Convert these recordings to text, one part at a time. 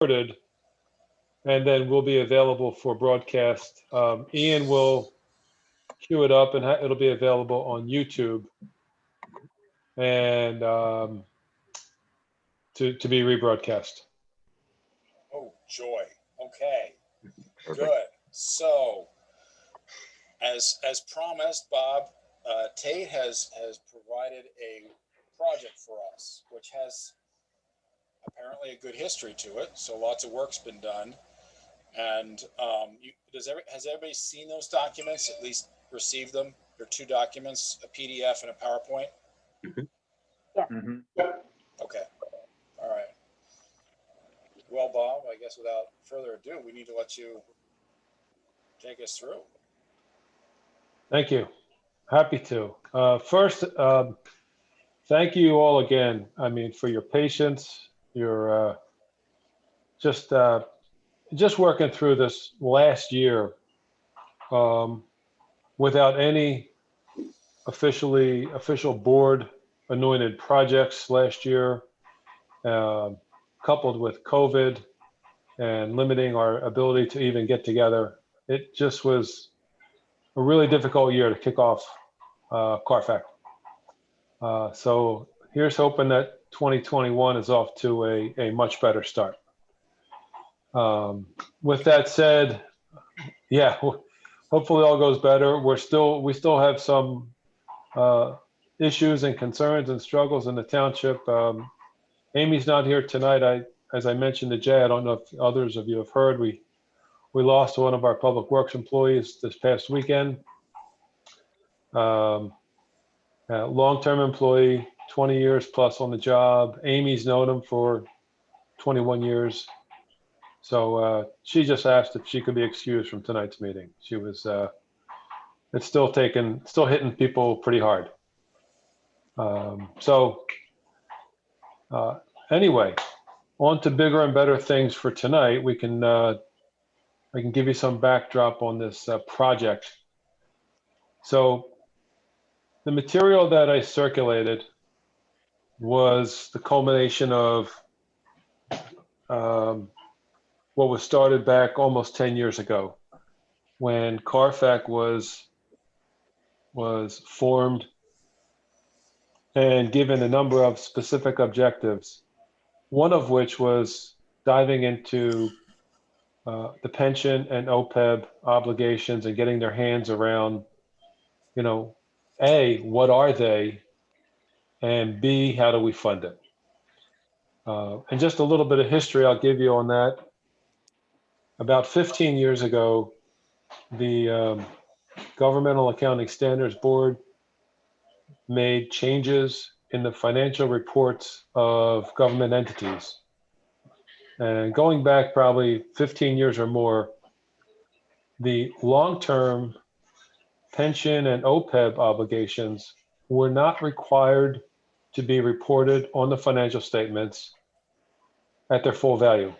recorded, and then will be available for broadcast. Ian will queue it up, and it'll be available on YouTube and to be rebroadcast. Oh, joy. Okay, Perfect. good. So, as promised, Bob, Tate has provided a project for us, which has apparently a good history to it. So lots of work's been done. And has everybody seen those documents? At least received them? They're two documents, a PDF and a PowerPoint. Mhm. Okay. All right. Well, Bob, I guess without further ado, we need to let you take us through. Thank you. Happy to. First, thank you all again. I mean, for your patience, your just working through this last year without any official board anointed projects last year, coupled with COVID and limiting our ability to even get together. It just was a really difficult year to kick off CARFAC. So here's hoping that 2021 is off to a much better start. With that said, yeah, hopefully all goes better. We still have some issues and concerns and struggles in the township. Amy's not here tonight. As I mentioned to Jay, I don't know if others of you have heard, we lost one of our public works employees this past weekend. Long-term employee, 20 years plus on the job. Amy's known him for 21 years. So she just asked if she could be excused from tonight's meeting. She was, it's still hitting people pretty hard. Anyway, on to bigger and better things for tonight. I can give you some backdrop on this project. So the material that I circulated was the culmination of what was started back almost 10 years ago when CARFAC was formed and given a number of specific objectives, one of which was diving into the pension and OPEB obligations and getting their hands around, A, what are they? And B, how do we fund it? And just a little bit of history I'll give you on that. About 15 years ago, the Governmental Accounting Standards Board made changes in the financial reports of government entities. And going back probably 15 years or more, the long-term pension and OPEB obligations were not required to be reported on the financial statements at their full value.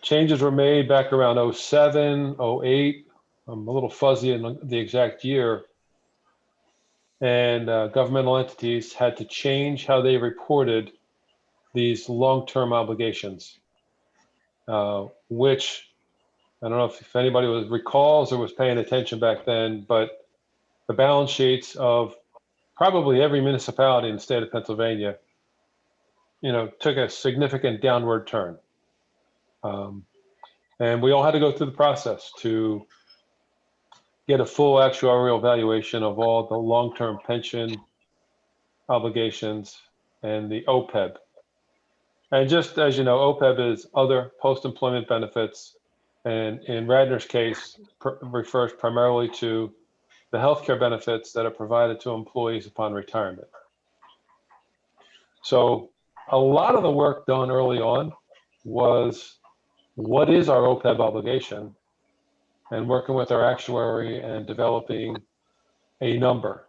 Changes were made back around 07, 08. I'm a little fuzzy in the exact year. And governmental entities had to change how they reported these long-term obligations, which I don't know if anybody recalls or was paying attention back then, but the balance sheets of probably every municipality in the state of Pennsylvania, took a significant downward turn. And we all had to go through the process to get a full actuarial valuation of all the long-term pension obligations and the OPEB. And just as you know, OPEB is other post-employment benefits, and in Radnor's case, refers primarily to the healthcare benefits that are provided to employees upon retirement. So a lot of the work done early on was, what is our OPEB obligation? And working with our actuary and developing a number.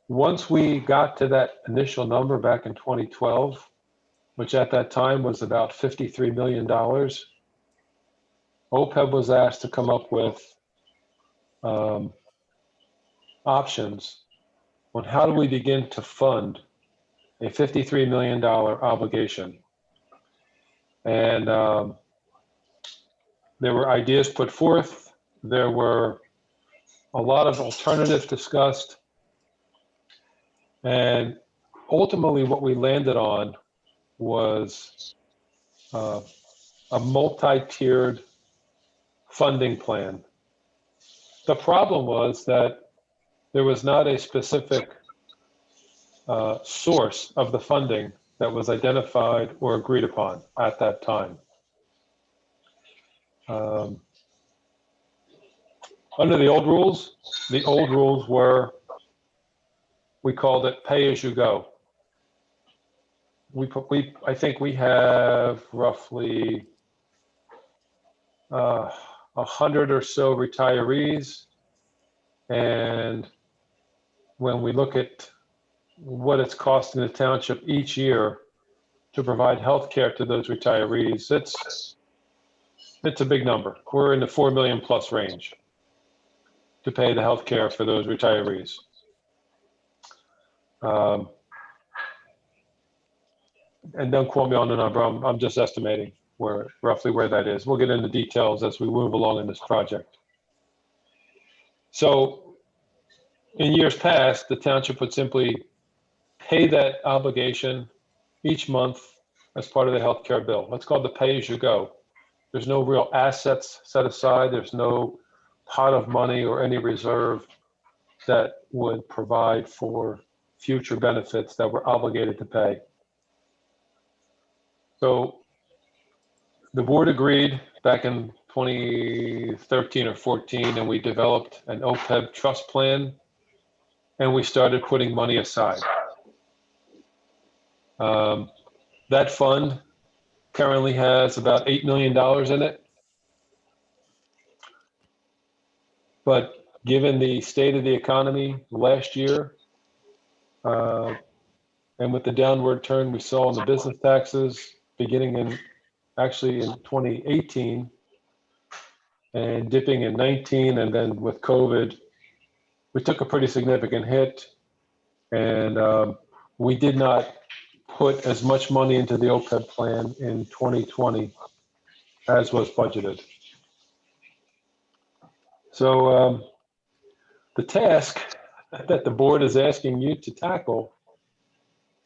Once we got to that initial number back in 2012, which at that time was about $53 million, OPEB was asked to come up with options on how do we begin to fund a $53 million obligation. And there were ideas put forth. There were a lot of alternatives discussed. And ultimately what we landed on was a multi-tiered funding plan. The problem was that there was not a specific source of the funding that was identified or agreed upon at that time. Under the old rules were, we called it pay as you go. I think we have roughly 100 or so retirees. And when we look at what it's costing the township each year to provide health care to those retirees, it's a big number. We're in the 4 million plus range to pay the health care for those retirees. And don't quote me on the number, I'm just estimating roughly where that is. We'll get into details as we move along in this project. So in years past, the township would simply pay that obligation each month as part of the healthcare bill. That's called the pay as you go. There's no real assets set aside. There's no pot of money or any reserve that would provide for future benefits that we're obligated to pay. So the board agreed back in 2013 or 14, and we developed an OPEB trust plan, and we started putting money aside. That fund currently has about $8 million in it. But given the state of the economy last year, and with the downward turn we saw in the business taxes beginning in 2018 and dipping in 19, and then with COVID, we took a pretty significant hit, and we did not put as much money into the OPEB plan in 2020 as was budgeted. So the task that the board is asking you to tackle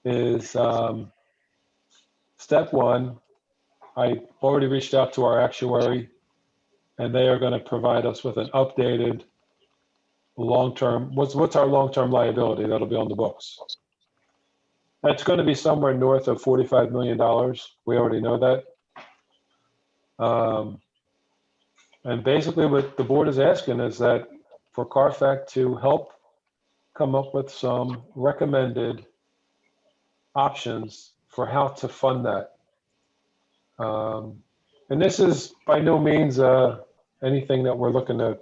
is step one. I already reached out to our actuary, and they are going to provide us with an updated long-term, what's our long-term liability that'll be on the books. That's going to be somewhere north of $45 million. We already know that. And basically what the board is asking is that for CARFAC to help come up with some recommended options for how to fund that. And this is by no means anything that we're looking to,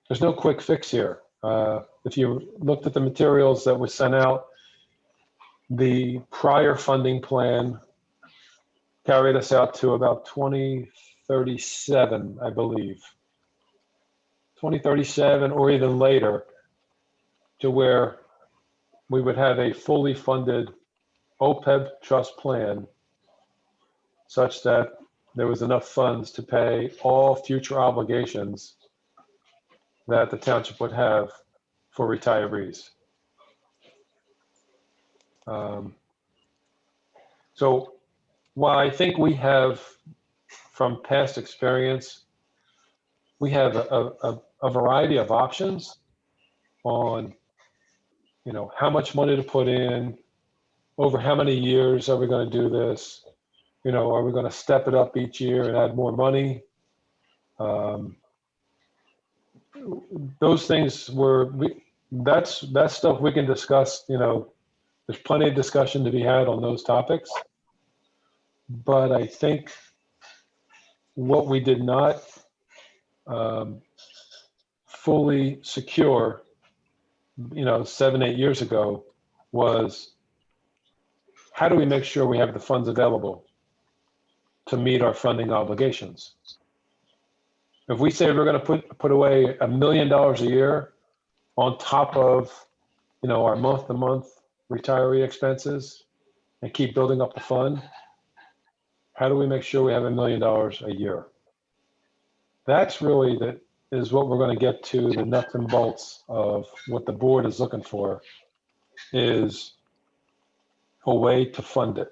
there's no quick fix here. If you looked at the materials that were sent out, the prior funding plan carried us out to about 2037, I believe. 2037 or even later, to where we would have a fully funded OPEB trust plan such that there was enough funds to pay all future obligations that the township would have for retirees. So while I think we have, from past experience, we have a variety of options on, how much money to put in, over how many years are we going to do this? Are we going to step it up each year and add more money? Those things that's stuff we can discuss. There's plenty of discussion to be had on those topics. But I think what we did not fully secure, 7-8 years ago, was how do we make sure we have the funds available to meet our funding obligations? If we say we're going to put away $1 million a year on top of, our month-to-month retiree expenses and keep building up the fund? How do we make sure we have $1 million a year? That's really is what we're going to get to the nuts and bolts of what the board is looking for, is a way to fund it.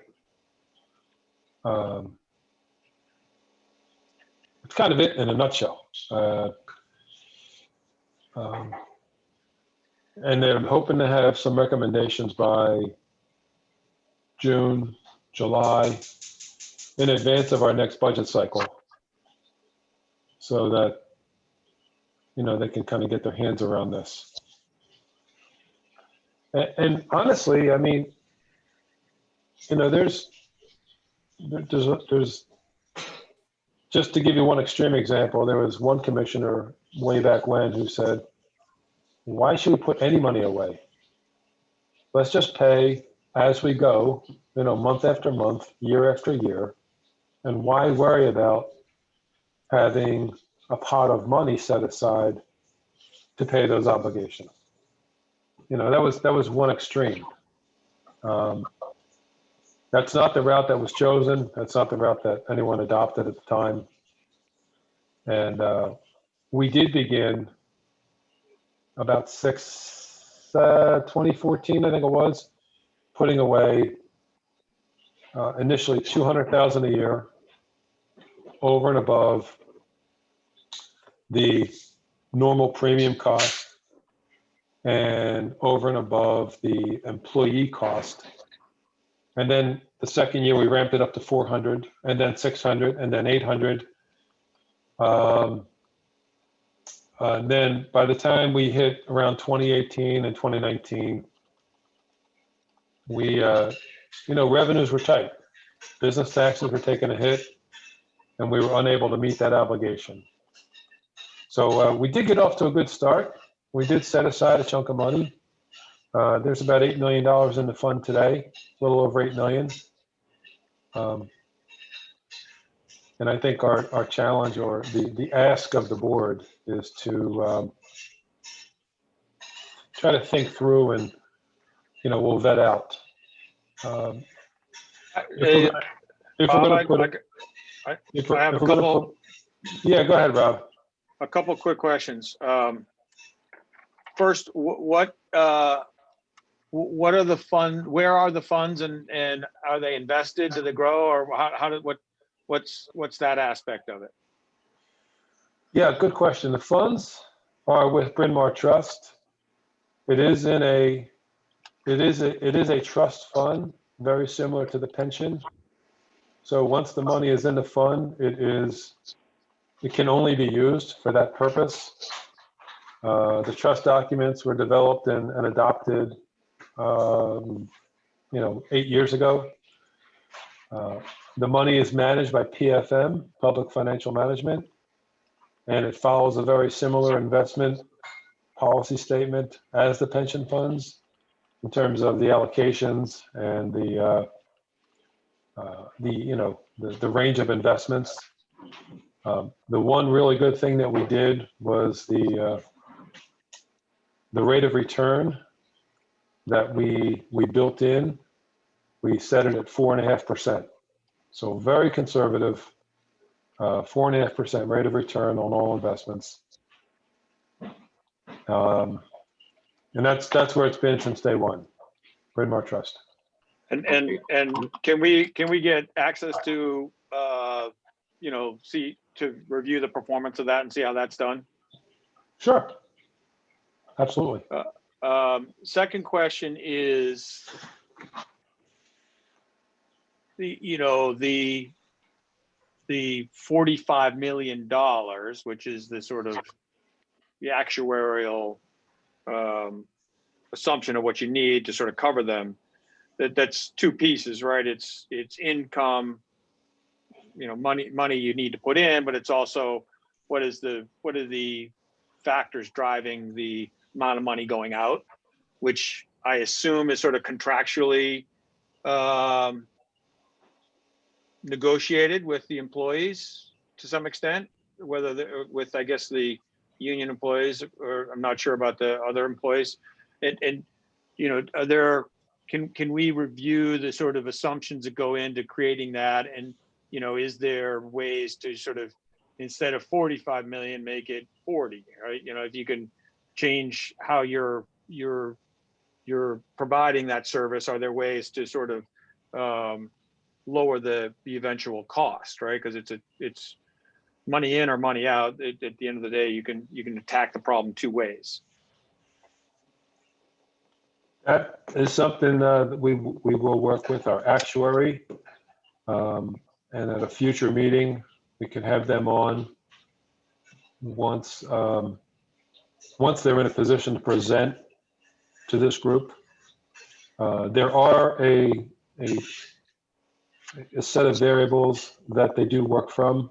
It's kind of it in a nutshell. And they're hoping to have some recommendations by June, July, in advance of our next budget cycle, so that, you know, they can kind of get their hands around this. And honestly, I mean, you know, there's just to give you one extreme example, there was one commissioner way back when who said, why should we put any money away? Let's just pay as we go, you know, month after month, year after year. And why worry about having a pot of money set aside to pay those obligations? You know, that was one extreme. That's not the route that was chosen. That's not the route that anyone adopted at the time. And we did begin about 2014, I think it was, putting away initially $200,000 a year over and above the normal premium cost and over and above the employee cost. And then the second year we ramped it up to 400, and then 600, and then 800. And then by the time we hit around 2018 and 2019, we, you know, revenues were tight. Business taxes were taking a hit, and we were unable to meet that obligation. So we did get off to a good start. We did set aside a chunk of money. There's about $8 million in the fund today, a little over 8 million. And I think our challenge, or the ask of the board, is to try to think through, and, you know, we'll vet out. If we're going to put it, I have a couple. Yeah, go ahead, Rob. A couple quick questions. First, what are the funds? Where are the funds, and are they invested? Do they grow, or what's that aspect of it? Yeah, good question. The funds are with Bryn Mawr Trust. It is a trust fund, very similar to the pension. So once the money is in the fund, it can only be used for that purpose. The trust documents were developed and adopted, you know, 8 years ago. The money is managed by PFM, Public Financial Management, and it follows a very similar investment policy statement as the pension funds in terms of the allocations and the range of investments. The one really good thing that we did was the rate of return that we built in. We set it at 4.5%. So very conservative, 4.5% rate of return on all investments. And that's where it's been since day one, Bryn Mawr Trust. And can we get access to to review the performance of that and see how that's done? Sure, absolutely. Second question is the $45 million, which is the sort of the actuarial assumption of what you need to sort of cover them. That's two pieces, right? It's income, money you need to put in, but it's also what are the factors driving the amount of money going out, which I assume is sort of contractually negotiated with the employees to some extent, whether with, I guess, the union employees, or I'm not sure about the other employees. And are there can we review the sort of assumptions that go into creating that? And, you know, is there ways to sort of, instead of 45 million, make it 40, right? You know, if you can change how you're providing that service, are there ways to sort of lower the eventual cost, right? Because it's money in or money out. At the end of the day, you can attack the problem two ways. That is something that we will work with our actuary. And at a future meeting, we can have them on once they're in a position to present to this group. There are a set of variables that they do work from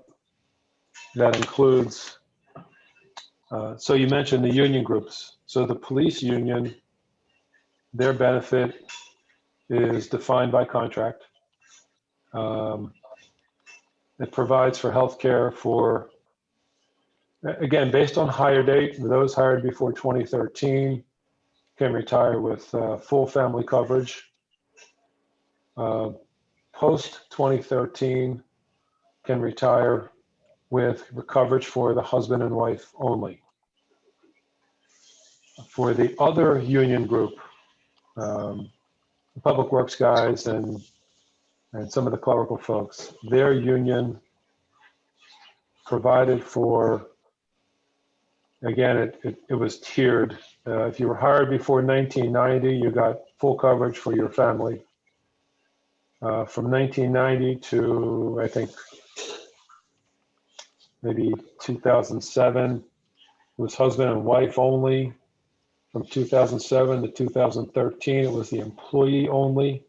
that includes, so you mentioned the union groups. So the police union, their benefit is defined by contract. It provides for health care for, again, based on hire date, those hired before 2013 can retire with full family coverage. Post 2013 can retire with coverage for the husband and wife only. For the other union group, the public works guys and some of the clerical folks, their union provided for, again, it was tiered. If you were hired before 1990, you got full coverage for your family. From 1990 to, I think, maybe 2007, it was husband and wife only. From 2007 to 2013, it was the employee only.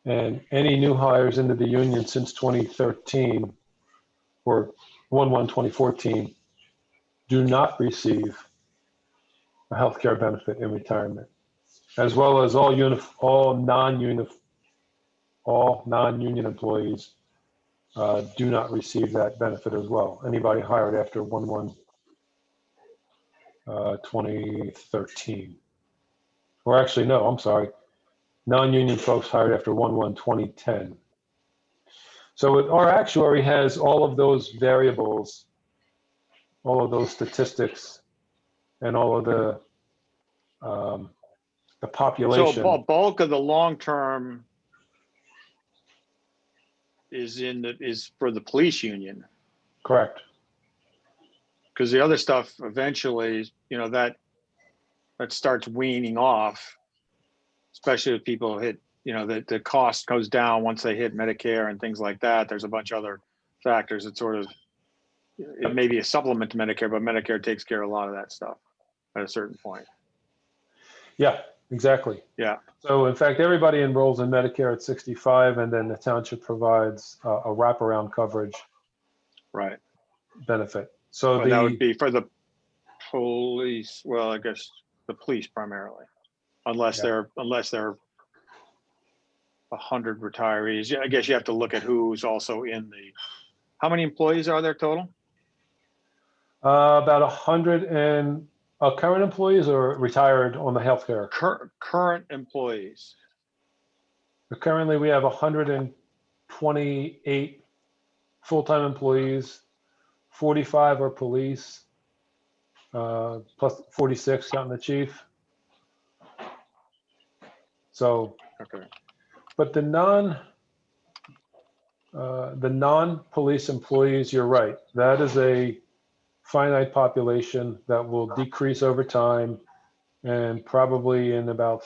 And any new hires into the union since 2013 or 1/1/2014 do not receive a health care benefit in retirement, as well as all non-union employees do not receive that benefit as well. Anybody hired after 1/1/2013, or actually, no, I'm sorry, non-union folks hired after 1/1/2010. So our actuary has all of those variables, all of those statistics, and all of the population. So bulk of the long-term is for the police union. Correct. Because the other stuff eventually, you know, that starts weaning off, especially if people hit, you know, the cost goes down once they hit Medicare and things like that. There's a bunch of other factors that sort of, it may be a supplement to Medicare, but Medicare takes care of a lot of that stuff at a certain point. Yeah, exactly. Yeah. So in fact, everybody enrolls in Medicare at 65, and then the township provides a wraparound coverage Right. benefit. So that would be for the police. Well, I guess the police primarily, unless they're 100 retirees. I guess you have to look at who's also in the. How many employees are there total? About 100 and current employees or retired on the healthcare. Current employees. Currently, we have 128 full-time employees. 45 are police, plus 46 counting the chief. So, okay. But the non-police employees, you're right. That is a finite population that will decrease over time, and probably in about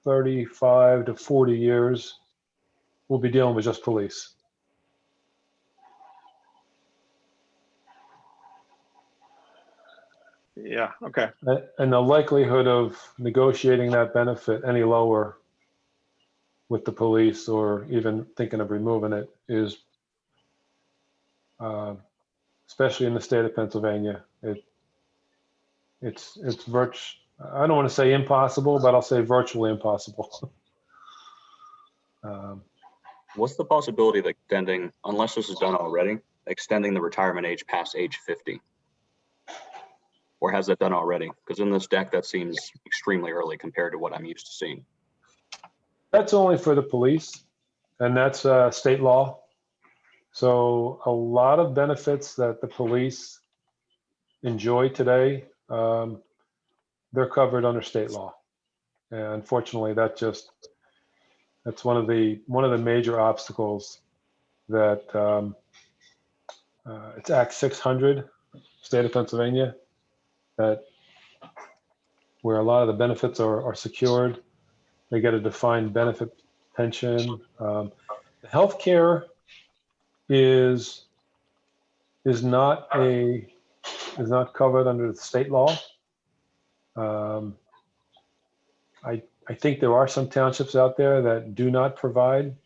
35 to 40 years, we'll be dealing with just police. Yeah, okay. And the likelihood of negotiating that benefit any lower with the police, or even thinking of removing it, is, especially in the state of Pennsylvania, it's I don't want to say impossible, but I'll say virtually impossible. What's the possibility of extending, unless this is done already, extending the retirement age past age 50? Or has that done already? Because in this deck, that seems extremely early compared to what I'm used to seeing. That's only for the police, and that's state law. So a lot of benefits that the police enjoy today, they're covered under state law. And unfortunately, that's one of the major obstacles that it's Act 600, state of Pennsylvania, that where a lot of the benefits are secured. They get a defined benefit pension. The healthcare is not covered under the state law. I think there are some townships out there that do not provide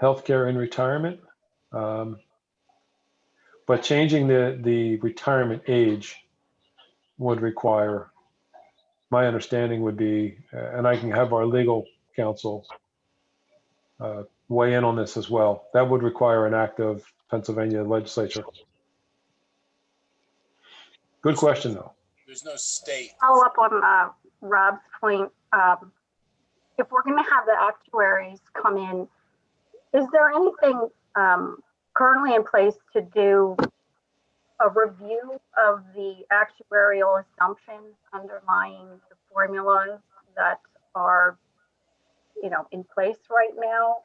healthcare in retirement, but changing the retirement age would require, my understanding would be, and I can have our legal counsel weigh in on this as well. That would require an act of Pennsylvania legislature. Good question, though. There's no state. Follow up on Rob's point. If we're going to have the actuaries come in, is there anything currently in place to do a review of the actuarial assumptions underlying the formulas that are, in place right now?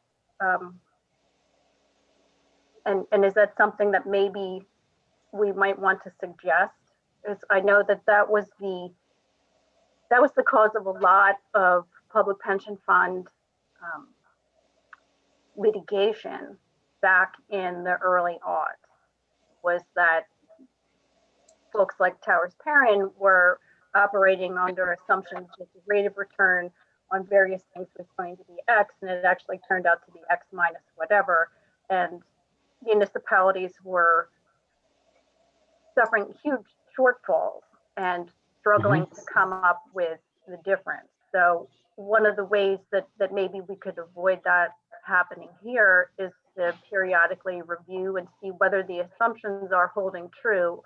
And is that something that maybe we might want to suggest? Because I know that was the cause of a lot of public pension fund litigation back in the early aughts, was that folks like Towers Perrin were operating under assumptions that the rate of return on various things was going to be X, and it actually turned out to be X minus whatever. And municipalities were suffering huge shortfalls and struggling to come up with the difference. So one of the ways that maybe we could avoid that happening here is to periodically review and see whether the assumptions are holding true.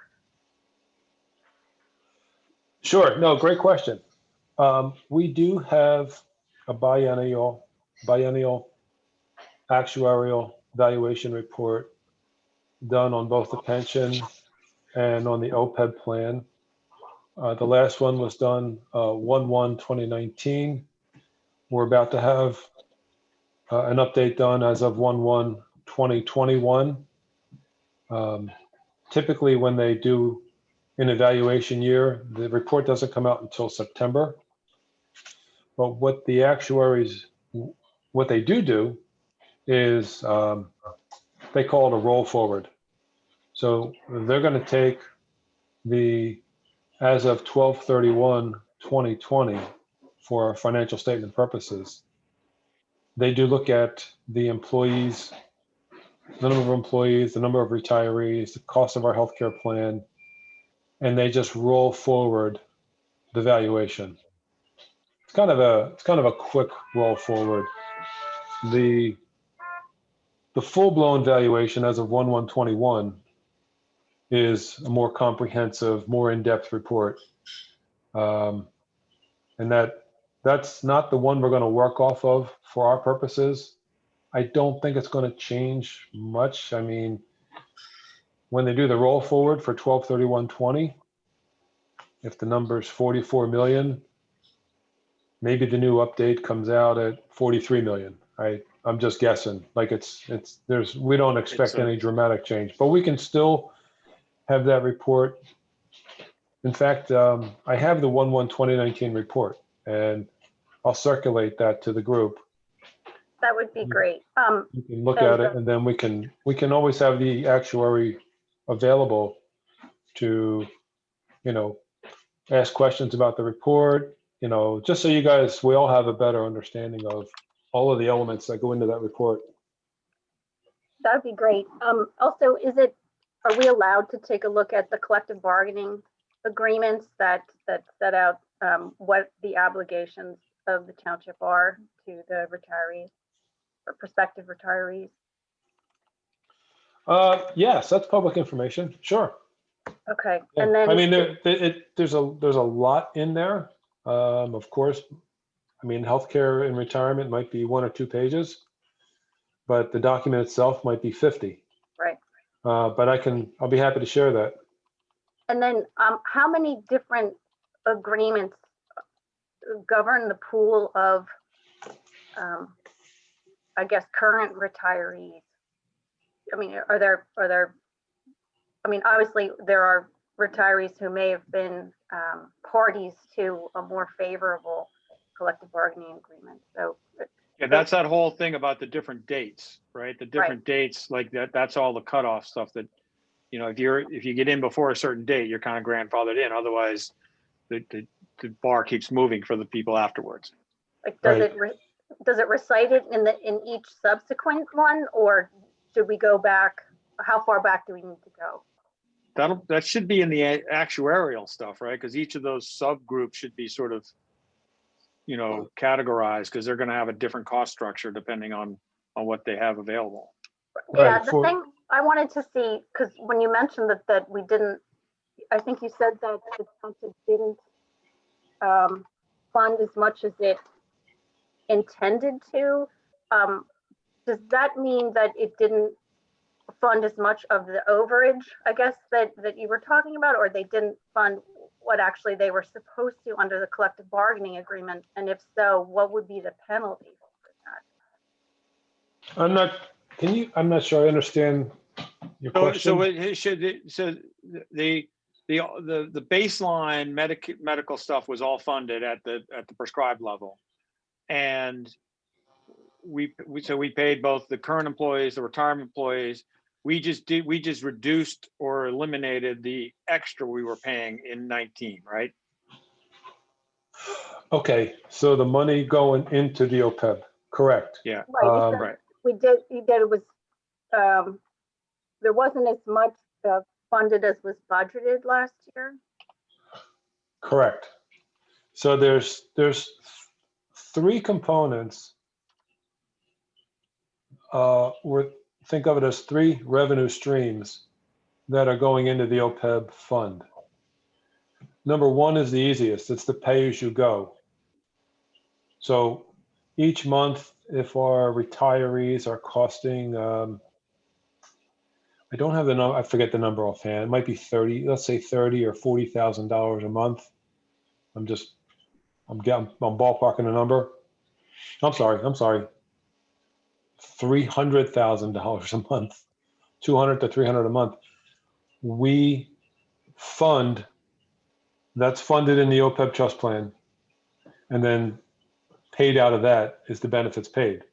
Sure. No, great question. We do have a biennial actuarial valuation report done on both the pension and on the OPEB plan. The last one was done 1/1/2019. We're about to have an update done as of 1/1/2021. Typically, when they do an evaluation year, the report doesn't come out until September. But what the actuaries, what they do is they call it a roll forward. So they're going to take the as of 12/31/2020 for financial statement purposes. They do look at the employees, the number of employees, the number of retirees, the cost of our healthcare plan, and they just roll forward the valuation. It's kind of a quick roll forward. The full-blown valuation as of 1/1/21 is a more comprehensive, more in-depth report, and that's not the one we're going to work off of for our purposes. I don't think it's going to change much. I mean, when they do the roll forward for 12/31/20, if the number is 44 million, maybe the new update comes out at 43 million. I'm just guessing. Like we don't expect any dramatic change, but we can still have that report. In fact, I have the 1/1/2019 report, and I'll circulate that to the group. That would be great. You can look at it, and then we can always have the actuary available to, ask questions about the report, just so we all have a better understanding of all of the elements that go into that report. That would be great. Also, are we allowed to take a look at the collective bargaining agreements that set out what the obligations of the township are to the retirees or prospective retirees? Yes, that's public information. Sure. Okay, Yeah. and then I mean, there's a lot in there. Of course, I mean, healthcare in retirement might be 1 or 2 pages, but the document itself might be 50. Right. But I'll be happy to share that. And then how many different agreements govern the pool of, I guess, current retirees? I mean, are there, I mean, obviously there are retirees who may have been parties to a more favorable collective bargaining agreement. So Yeah, that's that whole thing about the different dates, right? The different dates, like that's all the cutoff stuff that, you know, if you get in before a certain date, you're kind of grandfathered in. Otherwise, the bar keeps moving for the people afterwards. like, does it recite it in each subsequent one, or should we go back? How far back do we need to go? That should be in the actuarial stuff, right? Because each of those subgroups should be sort of, you know, categorized, because they're going to have a different cost structure depending on what they have available. Yeah, Right, the thing I wanted to see, because when you mentioned that we didn't, I think you said that the township didn't fund as much as it intended to. Does that mean that it didn't fund as much of the overage, I guess, that you were talking about, or they didn't fund what actually they were supposed to under the collective bargaining agreement? And if so, what would be the penalty for that? I'm not sure I understand your question. So it should, so the baseline medical stuff was all funded at the prescribed level, and we paid both the current employees, the retirement employees. We just reduced or eliminated the extra we were paying in 19, right? Okay, so the money going into the OPEB, correct? Yeah. Right. Right. You said it was, there wasn't as much funded as was budgeted last year. Correct. So there's 3 components. Think of it as 3 revenue streams that are going into the OPEB fund. Number 1 is the easiest. It's the pay-as-you-go. So each month, if our retirees are costing, I don't have the number, I forget the number offhand. It might be 30, let's say $30,000 or $40,000 a month. I'm ballparking a number. I'm sorry. $300,000 a month, 200 to 300 a month. We fund, that's funded in the OPEB trust plan. And then paid out of that is the benefits paid.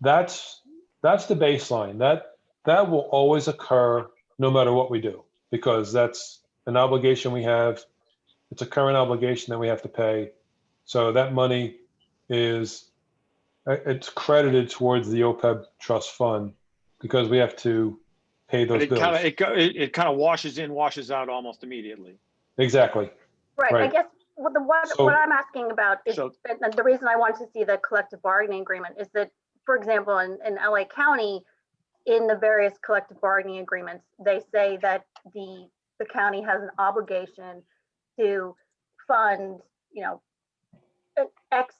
That's the baseline. That will always occur no matter what we do, because that's an obligation we have. It's a current obligation that we have to pay. So that money it's credited towards the OPEB trust fund because we have to pay those bills. It kind of washes in, washes out almost immediately. Exactly. Right. I guess what I'm asking about is, and the reason I want to see the collective bargaining agreement is that, for example, in LA County, in the various collective bargaining agreements, they say that the county has an obligation to fund, an X,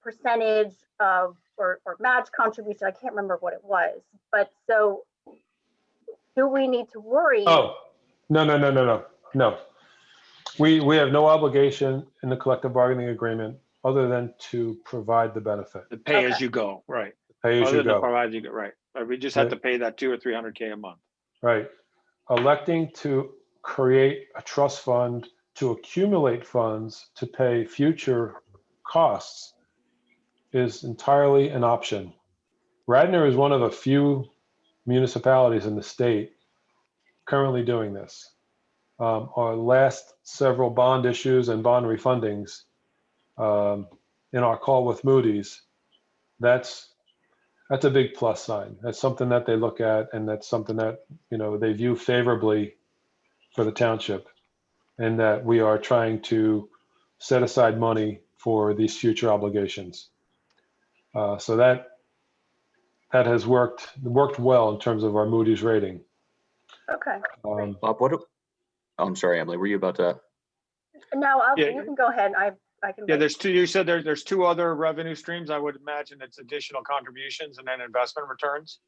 percentage of or match contribution. I can't remember what it was, but so do we need to worry? Oh, no. We have no obligation in the collective bargaining agreement other than to provide the benefit. The pay as you go, right? Pay as you go. Provide you go, right? We just have to pay that $200,000 or $300,000 a month. Right. Electing to create a trust fund to accumulate funds to pay future costs is entirely an option. Radnor is one of a few municipalities in the state currently doing this. Our last several bond issues and bond refundings, in our call with Moody's, that's a big plus sign. That's something that they look at, and that's something that they view favorably for the township, and that we are trying to set aside money for these future obligations. So that has worked well in terms of our Moody's rating. Okay. Bob, I'm sorry, Emily, were you about to? No, you can go ahead. I can. Yeah, make- there's two, you said there's two other revenue streams. I would imagine it's additional contributions and then investment returns.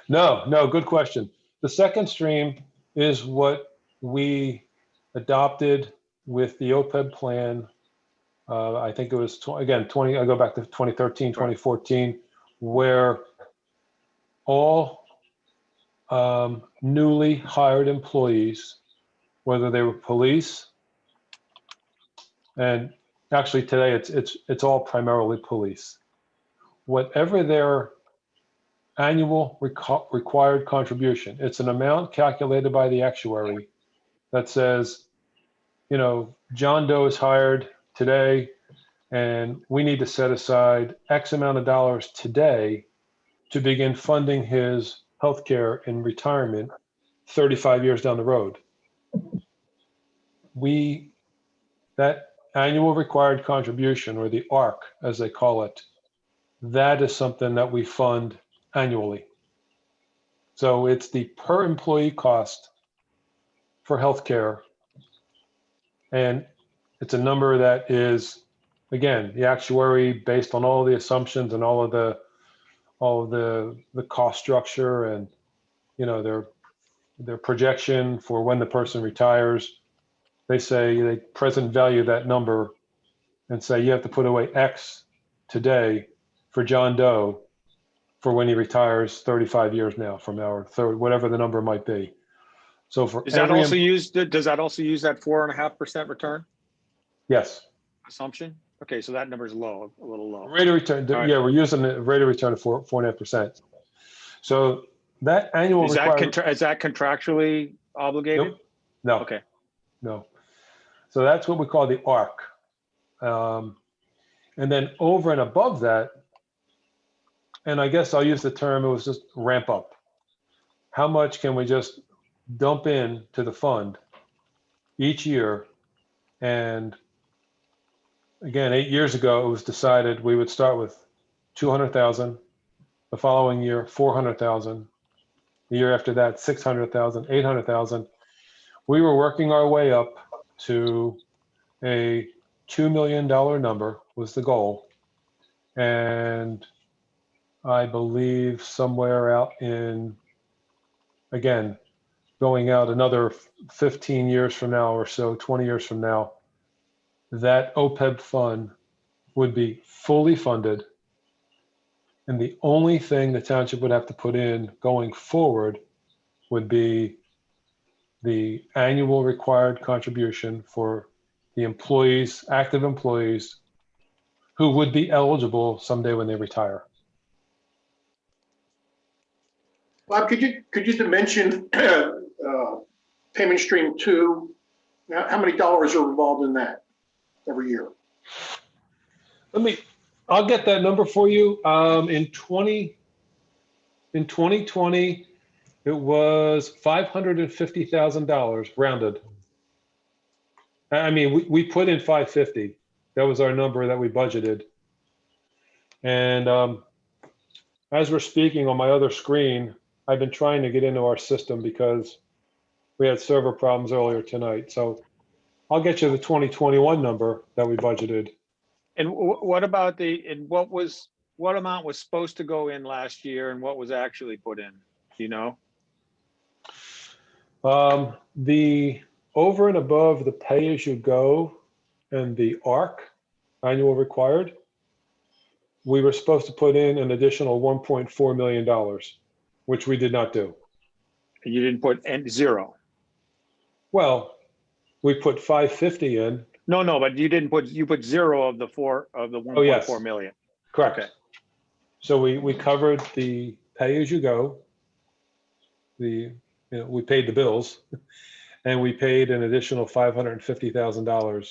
No, good question. The second stream is what we adopted with the OPEB plan. I think it was, again, I go back to 2013, 2014, where all newly hired employees, whether they were police, and actually today it's all primarily police, whatever their annual required contribution, it's an amount calculated by the actuary that says, John Doe is hired today and we need to set aside X amount of dollars today to begin funding his healthcare in retirement 35 years down the road. That annual required contribution, or the ARC as they call it, that is something that we fund annually. So it's the per employee cost for healthcare. And it's a number that is, again, the actuary based on all the assumptions and all of the cost structure and, their projection for when the person retires. They present value that number and say, you have to put away X today for John Doe for when he retires 35 years now from now, or whatever the number might be. So for Does that also use that 4.5% return Yes. assumption? Okay, so that number is low, a little low. Rate of return, Right. yeah, we're using the rate of return of 4.5%. So that annual Is that contractually obligated? Nope. No. Okay. No. So that's what we call the ARC. And then over and above that, and I guess I'll use the term, it was just ramp up. How much can we just dump in to the fund each year? And again, 8 years ago, it was decided we would start with 200,000, the following year, 400,000, the year after that, 600,000, 800,000. We were working our way up to a $2 million number was the goal. And I believe somewhere out in, again, going out another 15 years from now or so, 20 years from now, that OPEB fund would be fully funded. And the only thing the township would have to put in going forward would be the annual required contribution for the employees, active employees, who would be eligible someday when they retire. Bob, could you dimension payment stream 2? How many dollars are involved in that every year? I'll get that number for you. In 2020, it was $550,000 rounded. I mean, we put in 550. That was our number that we budgeted. And as we're speaking on my other screen, I've been trying to get into our system because we had server problems earlier tonight. So I'll get you the 2021 number that we budgeted. And what about what amount was supposed to go in last year and what was actually put in? Do you know? The over and above the pay-as-you-go and the ARC, annual required, we were supposed to put in an additional $1.4 million, which we did not do. And you didn't put zero. Well, we put 550 in. No, but you put zero of the 1.4 Oh, yes. million. Correct. Okay. So we covered the pay-as-you-go. We paid the bills, and we paid an additional $550,000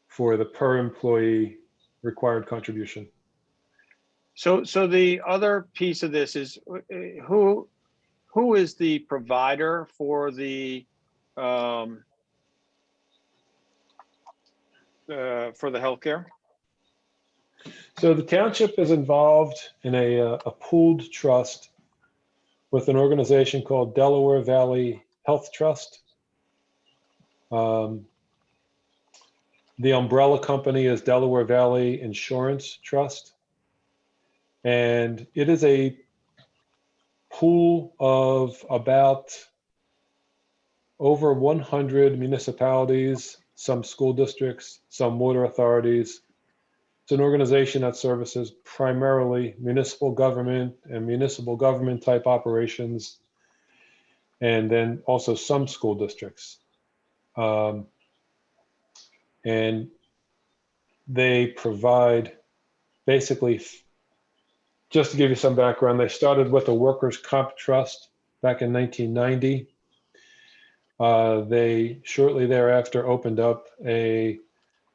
for the per employee required contribution. So the other piece of this is who is the provider for the healthcare? So the township is involved in a pooled trust with an organization called Delaware Valley Health Trust. The umbrella company is Delaware Valley Insurance Trust. And it is a pool of about over 100 municipalities, some school districts, some water authorities. It's an organization that services primarily municipal government and municipal government type operations, and then also some school districts. And they provide basically, just to give you some background, they started with a workers' comp trust back in 1990. They shortly thereafter opened up a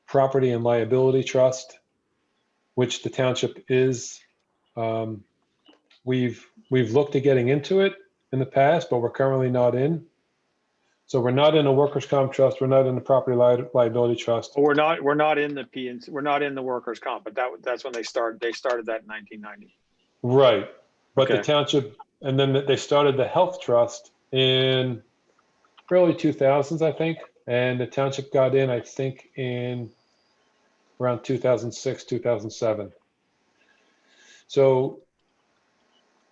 property and liability trust, which the township is. We've looked at getting into it in the past, but we're currently not in. So we're not in a workers' comp trust. We're not in the property liability trust. We're not in the PNC, we're not in the workers' comp, but that's when they started that in 1990. Right. But the Okay. township, and then they started the health trust in early 2000s, I think. And the township got in, I think, in around 2006, 2007. So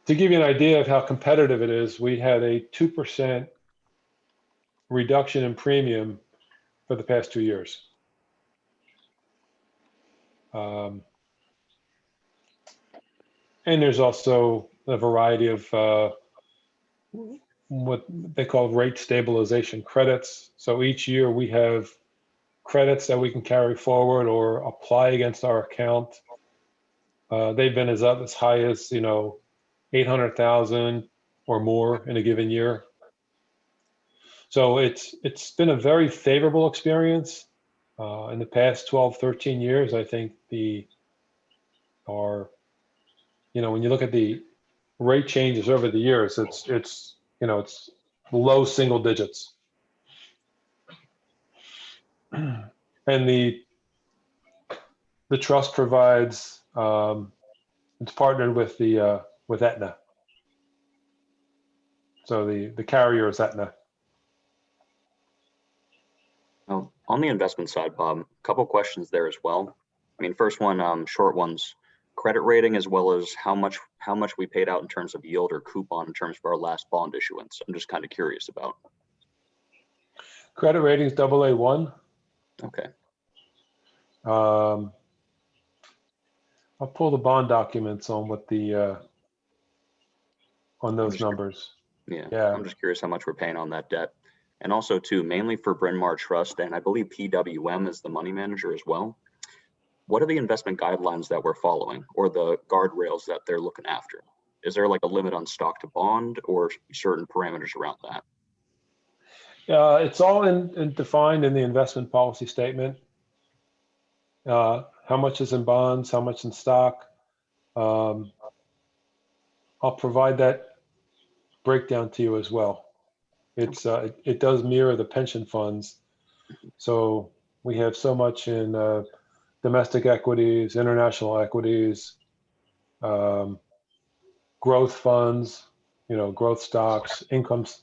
to give you an idea of how competitive it is, we had a 2% reduction in premium for the past 2 years. And there's also a variety of what they call rate stabilization credits. So each year we have credits that we can carry forward or apply against our account. They've been as up as high as, 800,000 or more in a given year. So it's been a very favorable experience. In the past 12, 13 years, I think when you look at the rate changes over the years, it's low single digits. And the trust provides, it's partnered with with Aetna. So the carrier is Aetna. Now, on the investment side, Bob, a couple questions there as well. I mean, first one, short ones, credit rating, as well as how much we paid out in terms of yield or coupon in terms of our last bond issuance. I'm just kind of curious about. Credit rating is AA1. Okay. I'll pull the bond documents on what on those numbers. Yeah, I'm just curious how much we're paying on that debt. And also too, mainly for Bryn Mawr Trust, and I believe PWM is the money manager as well. What are the investment guidelines that we're following, or the guardrails that they're looking after? Is there like a limit on stock to bond or certain parameters around that? It's all defined in the investment policy statement. How much is in bonds, how much in stock. I'll provide that breakdown to you as well. It does mirror the pension funds. So we have so much in domestic equities, international equities, growth funds, growth stocks, incomes.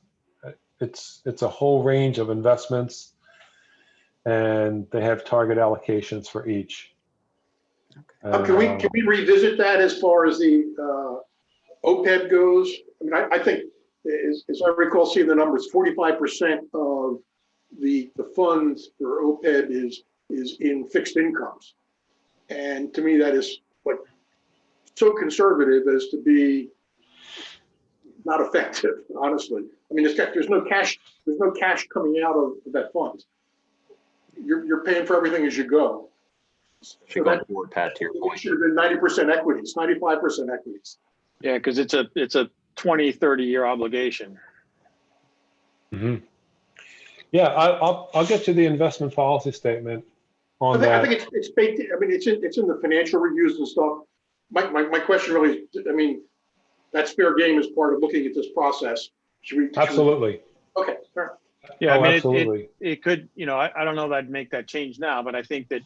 It's a whole range of investments, and they have target allocations for each. Can we revisit that as far as the OPEB goes? I mean, I think, as I recall seeing the numbers, 45% of the funds for OPEB is in fixed incomes. And to me, that is so conservative as to be not effective, honestly. I mean, there's no cash coming out of that fund. You're paying for everything as you go. So that board, Pat, to your point. It should have been 90% equities, 95% equities. Yeah, because it's a 20, 30-year obligation. Mm-hmm. Yeah, I'll get to the investment policy statement on that. I think it's baked. I mean, it's in the financial reviews and stuff. My question really, I mean, that's fair game as part of looking at this process. Absolutely. Okay. Sure. Yeah, I mean, absolutely. It could, I don't know that I'd make that change now, but I think that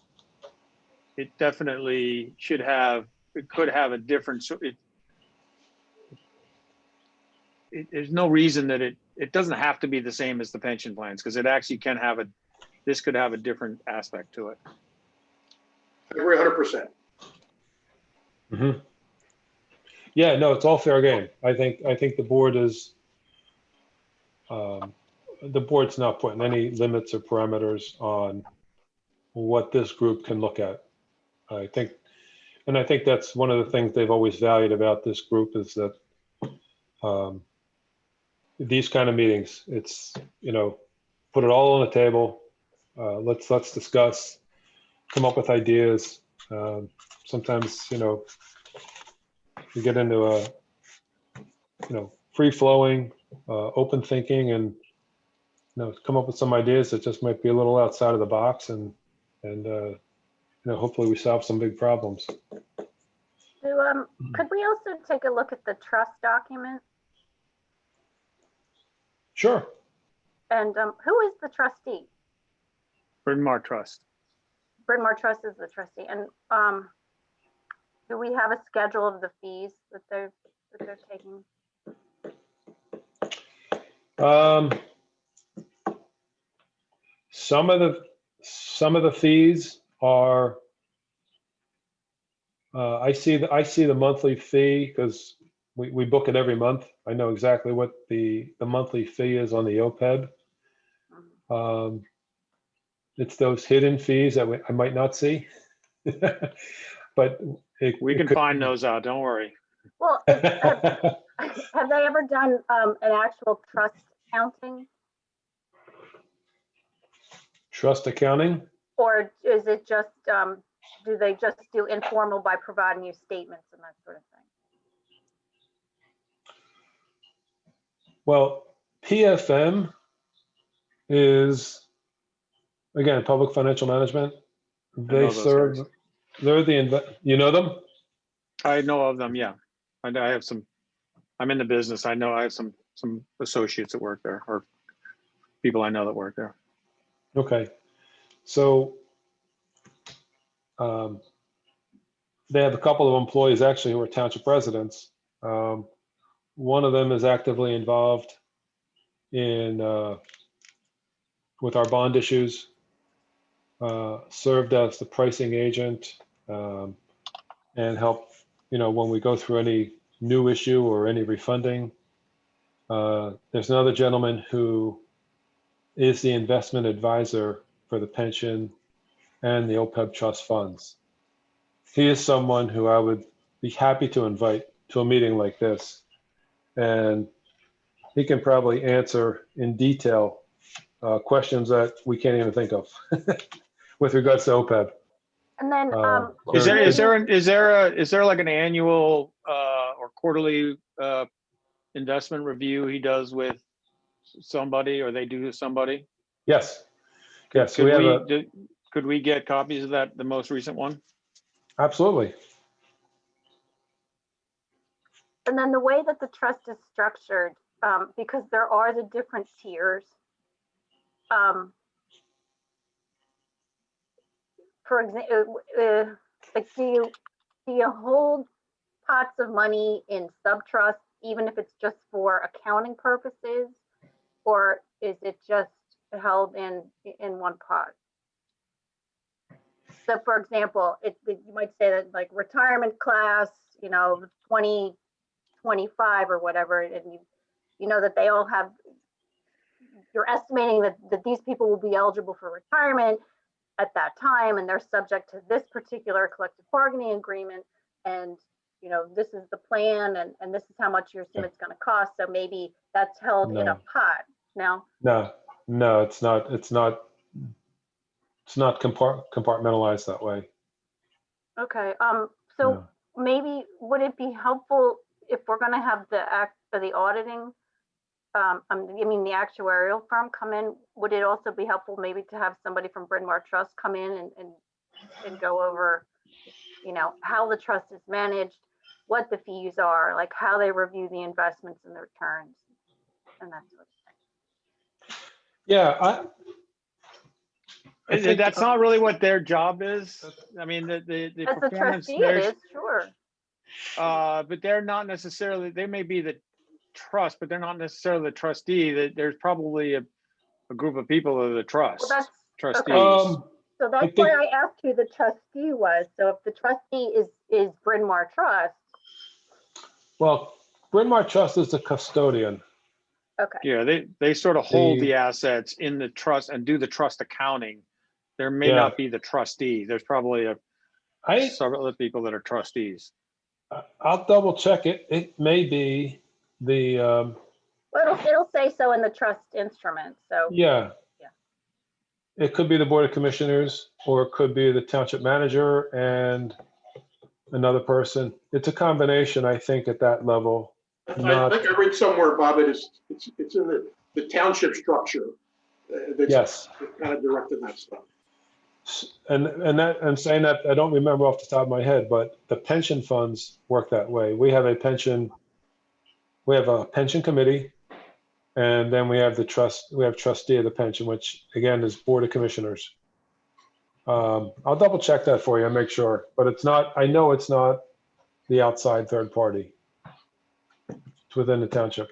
it definitely could have a different. There's no reason that it doesn't have to be the same as the pension plans, because it actually can have this could have a different aspect to it. I agree 100%. Mhm. Yeah, no, it's all fair game. I think the board is, the board's not putting any limits or parameters on what this group can look at. I think that's one of the things they've always valued about this group is that these kind of meetings, it's, put it all on the table. Let's discuss, come up with ideas. Sometimes, you get into a, free flowing, open thinking, and come up with some ideas that just might be a little outside of the box, and hopefully we solve some big problems. So, could we also take a look at the trust document? Sure. And who is the trustee? Bryn Mawr Trust. Bryn Mawr Trust is the trustee. And do we have a schedule of the fees that they're taking? Some of the fees are, I see the monthly fee because we book it every month. I know exactly what the monthly fee is on the OPEB. It's those hidden fees that I might not see, but We can find those out, don't worry. Well, have they ever done an actual trust accounting? Trust accounting? Or is it just, do they just do informal by providing you statements and that sort of thing? Well, PFM is, again, public financial management. They serve, they're you know them? I know of them, yeah. I have some, I'm in the business. I know I have some associates that work there, or people I know that work there. Okay. So they have a couple of employees actually who are township residents. One of them is actively involved in with our bond issues, served as the pricing agent, and helped, when we go through any new issue or any refunding. There's another gentleman who is the investment advisor for the pension and the OPEB trust funds. He is someone who I would be happy to invite to a meeting like this. And he can probably answer in detail questions that we can't even think of with regards to OPEB. And then, Is there like an annual or quarterly investment review he does with somebody, or they do with somebody? Yes. Yes. Could we get copies of that, the most recent one? Absolutely. and then the way that the trust is structured, because there are the different tiers. For example, like do you hold pots of money in subtrusts, even if it's just for accounting purposes, or is it just held in one pot? So, for example, you might say that like retirement class, 2025 or whatever, and you know that they all have. You're estimating that these people will be eligible for retirement at that time, and they're subject to this particular collective bargaining agreement, and this is the plan, and this is how much you assume it's going to cost. So maybe that's held in a pot. No, it's not compartmentalized that way. Okay. So maybe would it be helpful if we're going to have the auditing? The actuarial firm come in. Would it also be helpful maybe to have somebody from Bryn Mawr Trust come in and go over, how the trust is managed, what the fees are, like how they review the investments and the returns, and that sort of thing. Yeah, I think that's not really what their job is. I mean, the as a performance trustee, it is, sure. But they're not necessarily. They may be the trust, but they're not necessarily the trustee. That there's probably a group of people of the trust. Well, trustees. So that's think- why I asked who the trustee was. So if the trustee is Bryn Mawr Trust, Well, Bryn Mawr Trust is the custodian. okay. Yeah, they sort of hold The- the assets in the trust and do the trust accounting. There may Yeah. not be the trustee. There's probably I, several other people that are trustees. I'll double check it. It may be the, Well, it'll say so in the trust instrument. So yeah. Yeah. It could be the Board of Commissioners, or it could be the Township Manager and another person. It's a combination, I think, at that level. I Not, think I read somewhere, Bob, it's in the township structure. That's yes. kind of directed that stuff. And saying that, I don't remember off the top of my head, but the pension funds work that way. We have a pension committee, and then we have trustee of the pension, which again is Board of Commissioners. I'll double check that for you and make sure, but I know it's not the outside third party. It's within the township.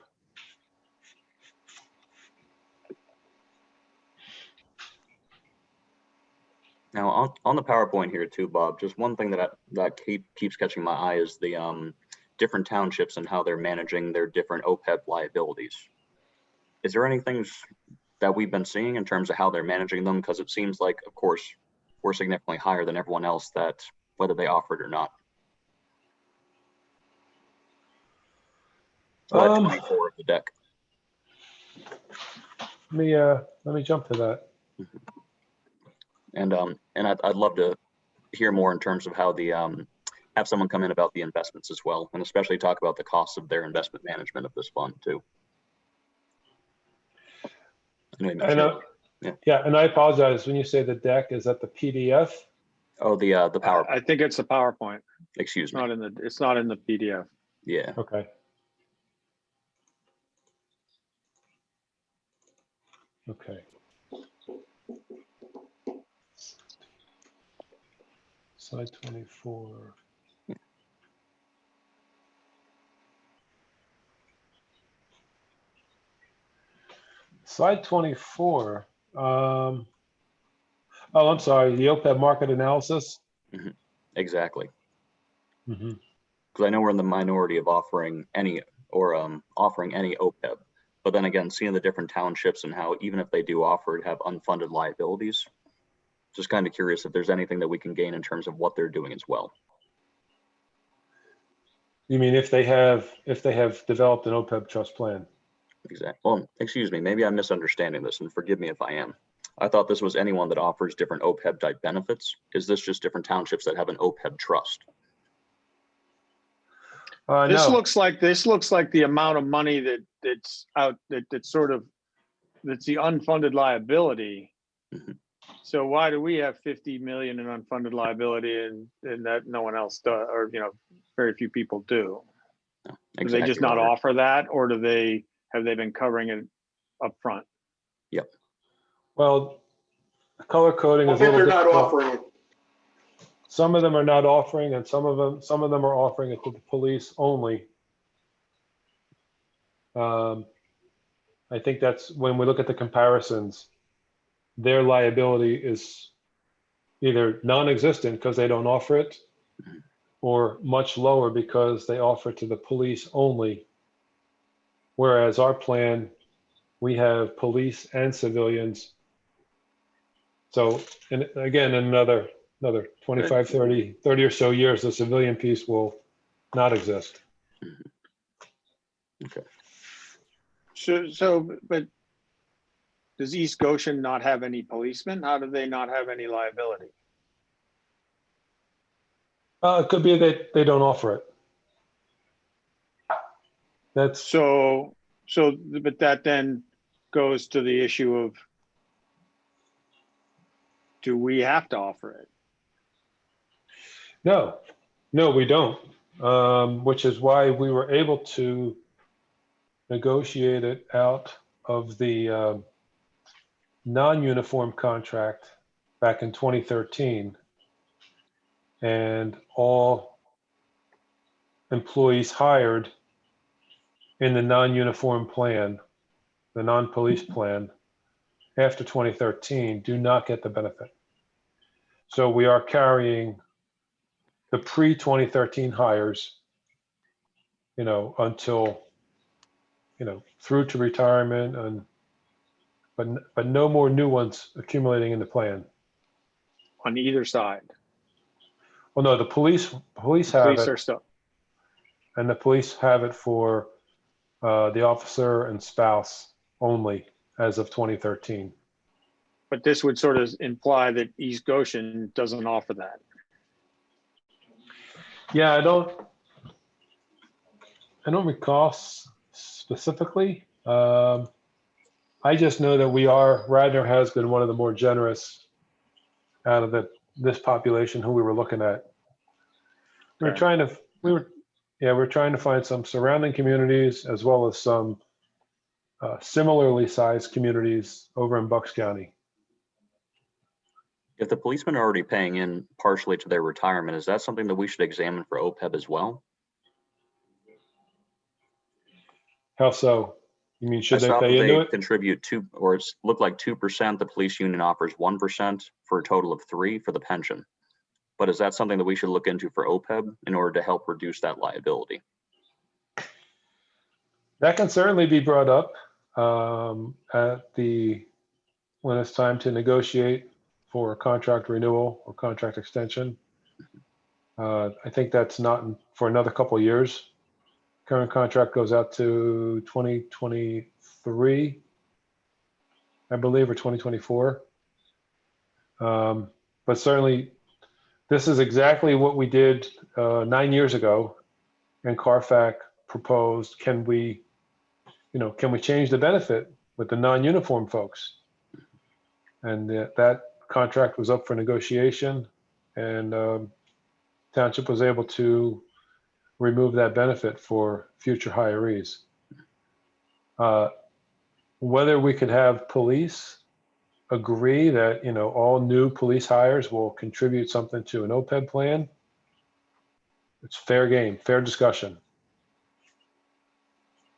Now, on the PowerPoint here too, Bob, just one thing that keeps catching my eye is the different townships and how they're managing their different OPEB liabilities. Is there any things that we've been seeing in terms of how they're managing them? Because it seems like, of course, we're significantly higher than everyone else, that whether they offer it or not. Slide 24 of the deck. Let me jump to that. And I'd love to hear more in terms of how have someone come in about the investments as well, and especially talk about the costs of their investment management of this fund too. Yeah, and I apologize when you say the deck, is that the PDF? Oh, the PowerPoint. I think it's the PowerPoint. Excuse me. It's not in the PDF. Yeah. Okay. Okay. Slide 24. Slide 24. Oh, I'm sorry. The OPEB market analysis. Exactly. Mm-hmm. Because I know we're in the minority of offering any OPEB, but then again, seeing the different townships and how even if they do offer it, have unfunded liabilities. Just kind of curious if there's anything that we can gain in terms of what they're doing as well. You mean if they have developed an OPEB trust plan? Exactly. Well, excuse me, maybe I'm misunderstanding this, and forgive me if I am. I thought this was anyone that offers different OPEB type benefits. Is this just different townships that have an OPEB trust? This No. looks like the amount of money that's out that's the unfunded liability. Mm-hmm. So why do we have 50 million in unfunded liability and that no one else does, or very few people do? No, Do they just not offer that, or have they been covering it up front? Yep. Well, color coding is a If little they're not difficult. offering it, Some of them are not offering, and some of them are offering it to the police only. I think that's when we look at the comparisons, their liability is either non-existent because they don't offer it, or much lower because they offer it to the police only. Whereas our plan, we have police and civilians. So, and again, in another 25, 30 or so years, the civilian piece will not exist. Okay. But does East Goshen not have any policemen? How do they not have any liability? It could be that they don't offer it. That's But that then goes to the issue of, do we have to offer it? no, we don't. Which is why we were able to negotiate it out of the non-uniform contract back in 2013, and all employees hired in the non-uniform plan, the non-police plan, after 2013 do not get the benefit. So we are carrying the pre-2013 hires, until, through to retirement, and but no more new ones accumulating in the plan. On either side. Well, no, the police have Police it, are still, and the police have it for the officer and spouse only as of 2013. but this would sort of imply that East Goshen doesn't offer that. Yeah, I don't recall specifically. I just know that Radnor has been one of the more generous out of this population who we were looking at. We were Okay. trying to find some surrounding communities as well as some similarly sized communities over in Bucks County. If the policemen are already paying in partially to their retirement, is that something that we should examine for OPEB as well? How so? You mean, I should they saw pay that into they it? contribute or it's looked like 2%. The police union offers 1% for a total of 3% for the pension. But is that something that we should look into for OPEB in order to help reduce that liability? That can certainly be brought up when it's time to negotiate for a contract renewal or contract extension. I think that's not for another couple of years. Current contract goes out to 2023, I believe, or 2024. But certainly, this is exactly what we did 9 years ago, and CARFAC proposed, can we change the benefit with the non-uniform folks? And that contract was up for negotiation, and Township was able to remove that benefit for future hirees. Whether we could have police agree that all new police hires will contribute something to an OPEB plan, it's fair game, fair discussion.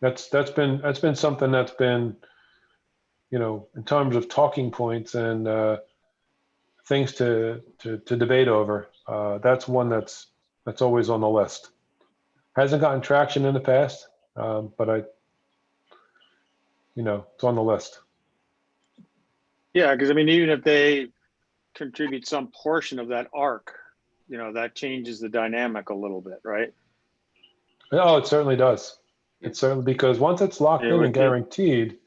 That's been something that's been, in terms of talking points and things to debate over. That's one that's always on the list. Hasn't gotten traction in the past, but it's on the list. Yeah, because I mean, even if they contribute some portion of that arc, that changes the dynamic a little bit, right? Oh, it certainly does. It certainly, because once it's locked in and guaranteed,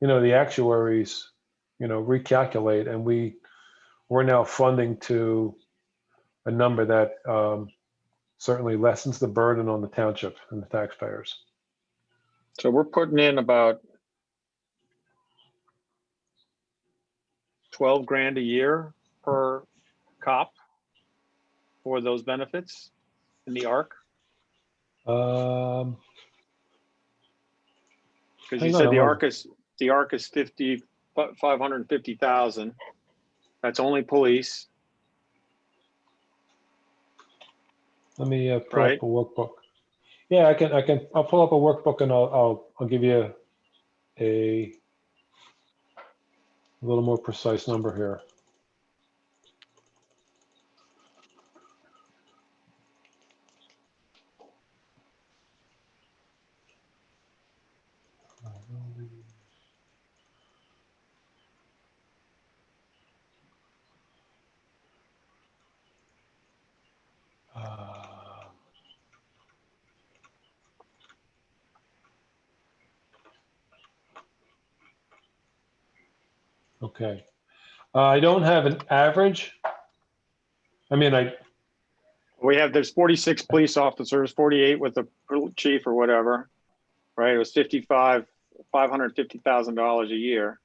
the actuaries, recalculate, and we're now funding to a number that certainly lessens the burden on the township and the taxpayers. So we're putting in about 12 grand a year per cop for those benefits in the arc. Because you said the arc is 550,000. That's only police. Let me pull up a workbook. Yeah, I'll pull up a workbook, and I'll give you a little more precise number here. Okay. I don't have an average. I mean, There's 46 police officers, 48 with the chief or whatever, right? It was $550,000 a year.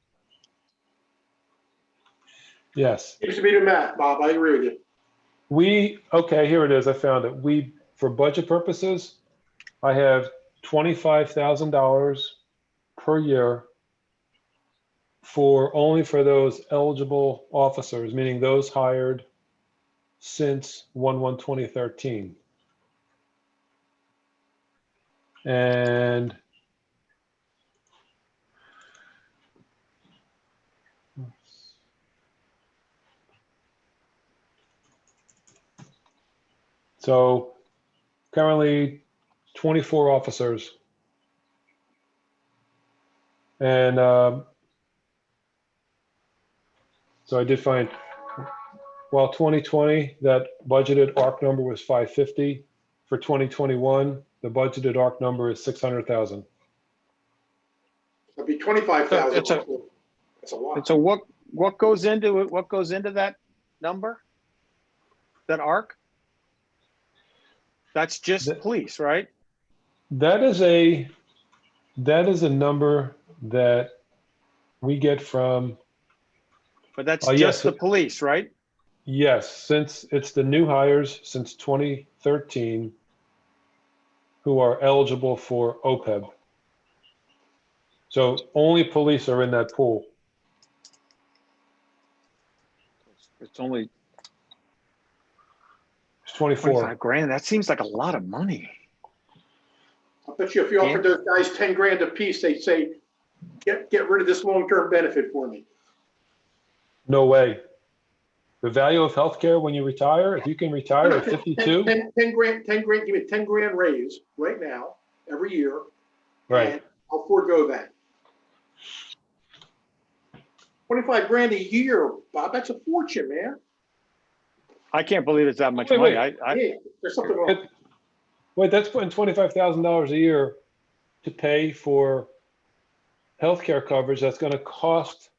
Yes. Seems to be the math, Bob. I agree with you. Okay, here it is. I found it. For budget purposes, I have $25,000 per year only for those eligible officers, meaning those hired since 1/1/2013. And So currently 24 officers. And so I did find, while 2020, that budgeted ARC number was 550. For 2021, the budgeted ARC number is 600,000. It'd be 25,000. It's a- That's a lot. And so what goes into it? What goes into that number? That ARC? That's just The- police, right? That is a number that we get from, But that's Oh, just yes. the police, right? yes, since it's the new hires since 2013 who are eligible for OPEB. So only police are in that pool. It's only It's 24. 25 grand. That seems like a lot of money. I bet you if you offered those guys 10 grand a piece, they'd say, get rid of this long-term benefit for me. No way. The value of healthcare when you retire, if you can retire at 52, 10 grand, give me a 10 grand raise right now, every year. right? And I'll forego that. 25 grand a year, Bob, that's a fortune, man. I can't believe it's that much Wait, money. wait. Yeah, there's something wrong. Wait, that's putting $25,000 a year to pay for healthcare coverage. That's going to cost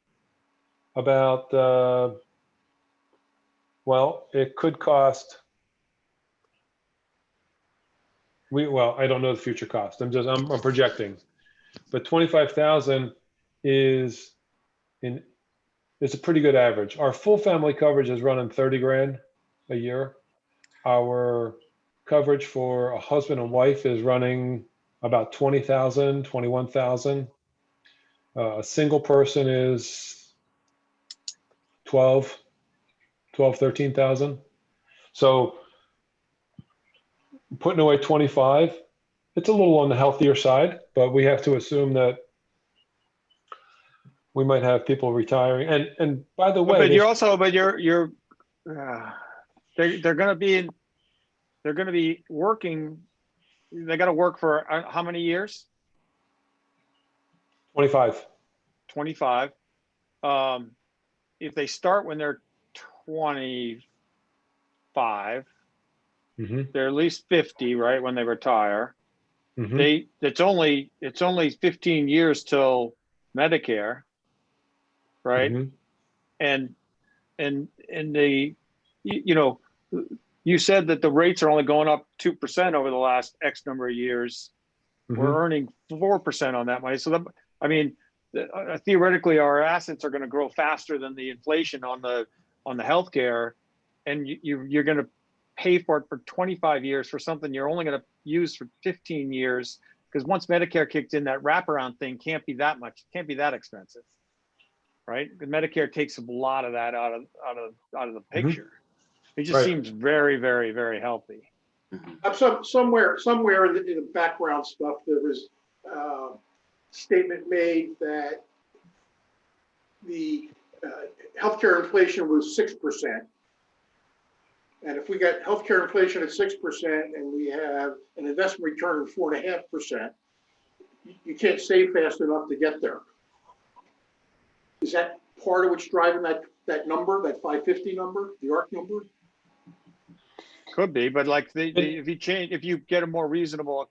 about, well, it could cost. Well, I don't know the future cost. I'm projecting, but 25,000 is it's a pretty good average. Our full family coverage is running 30 grand a year. Our coverage for a husband and wife is running about 20,000, 21,000. A single person is 13,000. So putting away 25, it's a little on the healthier side, but we have to assume that we might have people retiring. And by the way, But you're also, but you're they're going to be working. They got to work for how many years? 25. 25. If they start when they're 25, Mm-hmm. they're at least 50, right? When they retire, Mm-hmm. it's only 15 years till Medicare, right? Mm-hmm. And you said that the rates are only going up 2% over the last X number of years. Mm-hmm. We're earning 4% on that money. So theoretically, our assets are going to grow faster than the inflation on the healthcare, and you're going to pay for it for 25 years for something you're only going to use for 15 years, because once Medicare kicked in, that wraparound thing can't be that expensive, right? Because Medicare takes a lot of that out of the picture. It just Right. seems very, very, very healthy. Somewhere in the background stuff, there was a statement made that the healthcare inflation was 6%. And if we got healthcare inflation at 6% and we have an investment return of 4.5%, you can't save fast enough to get there. Is that part of what's driving that number, that 550 number, the ARC number? Could be, but like if you get a more reasonable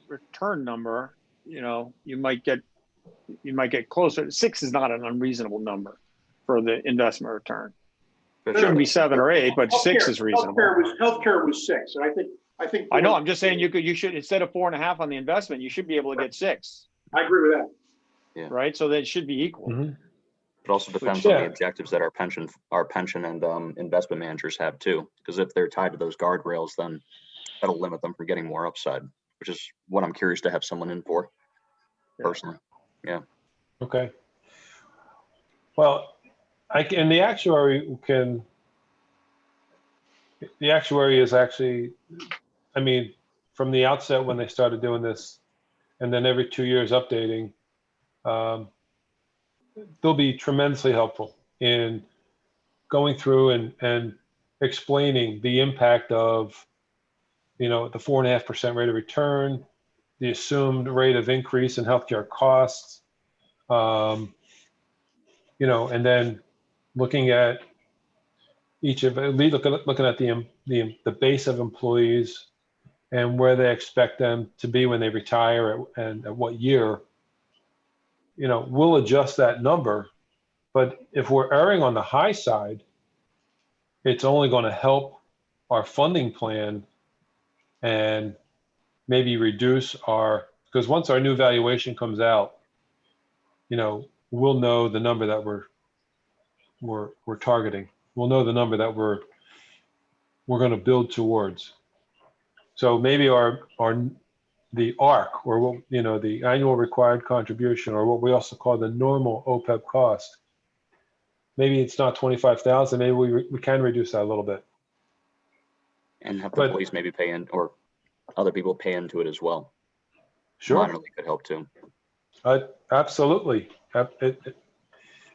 return number, you might get closer. 6 is not an unreasonable number for the investment return. It shouldn't be 7 or 8, but 6 is reasonable. Healthcare was 6, and I think. I know. I'm just saying you should, instead of 4.5 on the investment, you should be able to get 6. I agree with that. Yeah. Right. So that should be equal. Mm-hmm. It also depends on the objectives that our pension and investment managers have too. Because if they're tied to those guardrails, then that'll limit them from getting more upside, which is what I'm curious to have someone in for personally. Yeah. Okay. Well, the actuary is actually, I mean, from the outset when they started doing this, and then every 2 years updating, they'll be tremendously helpful in going through and explaining the impact of the 4.5% rate of return, the assumed rate of increase in healthcare costs, and then looking at looking at the base of employees and where they expect them to be when they retire and at what year, we'll adjust that number. But if we're erring on the high side, it's only going to help our funding plan and maybe reduce because once our new valuation comes out, we'll know the number that we're targeting. We'll know the number that we're going to build towards. So maybe the ARC, or the annual required contribution, or what we also call the normal OPEB cost, maybe it's not 25,000. Maybe we can reduce that a little bit. And have the police maybe pay in, or other people pay into it as well. Sure. Minorly could help too. Absolutely.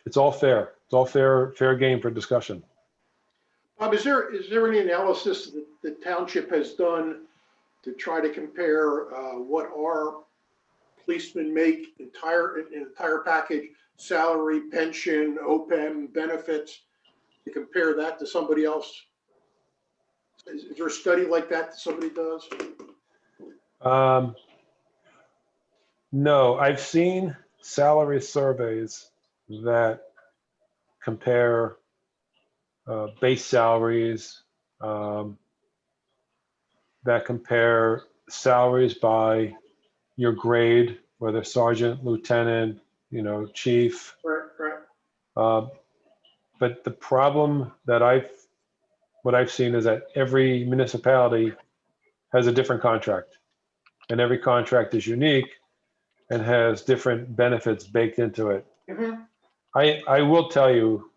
It's all fair. It's all fair game for discussion. Bob, is there any analysis that the township has done to try to compare what our policemen make entire package, salary, pension, OPEM, benefits, to compare that to somebody else? Is there a study like that somebody does? No, I've seen salary surveys that compare base salaries, that compare salaries by your grade, whether sergeant, lieutenant, chief. Right. But the problem that what I've seen is that every municipality has a different contract, and every contract is unique and has different benefits baked into it. Mm-hmm. I will tell you,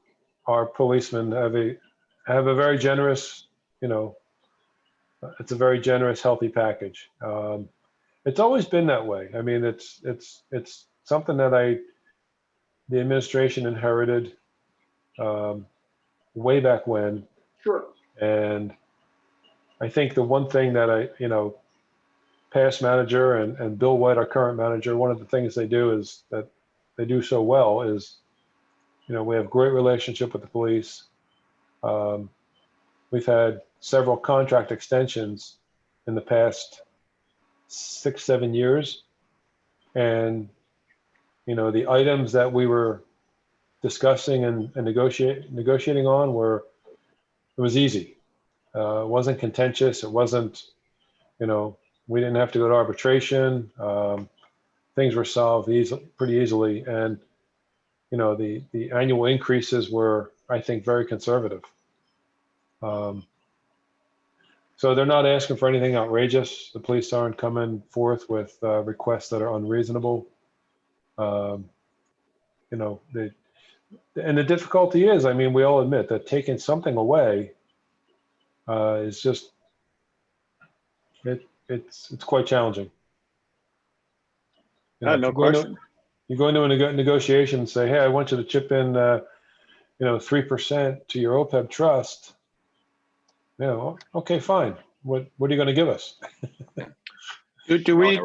our policemen have a very generous, it's a very generous, healthy package. It's always been that way. I mean, it's something that the administration inherited way back when. Sure. And I think the one thing that past manager and Bill White, our current manager, one of the things they do is that they do so well is, we have great relationship with the police. We've had several contract extensions in the past 6-7 years. And, the items that we were discussing and negotiating on it was easy. It wasn't contentious. It wasn't, we didn't have to go to arbitration. Things were solved pretty easily. And, the annual increases were, I think, very conservative. So they're not asking for anything outrageous. The police aren't coming forth with requests that are unreasonable. And the difficulty is, I mean, we all admit that taking something away is just, it's quite challenging. No question. You go into a negotiation and say, hey, I want you to chip in, 3% to your OPEB trust. Okay, fine. What are you going to give us? Do we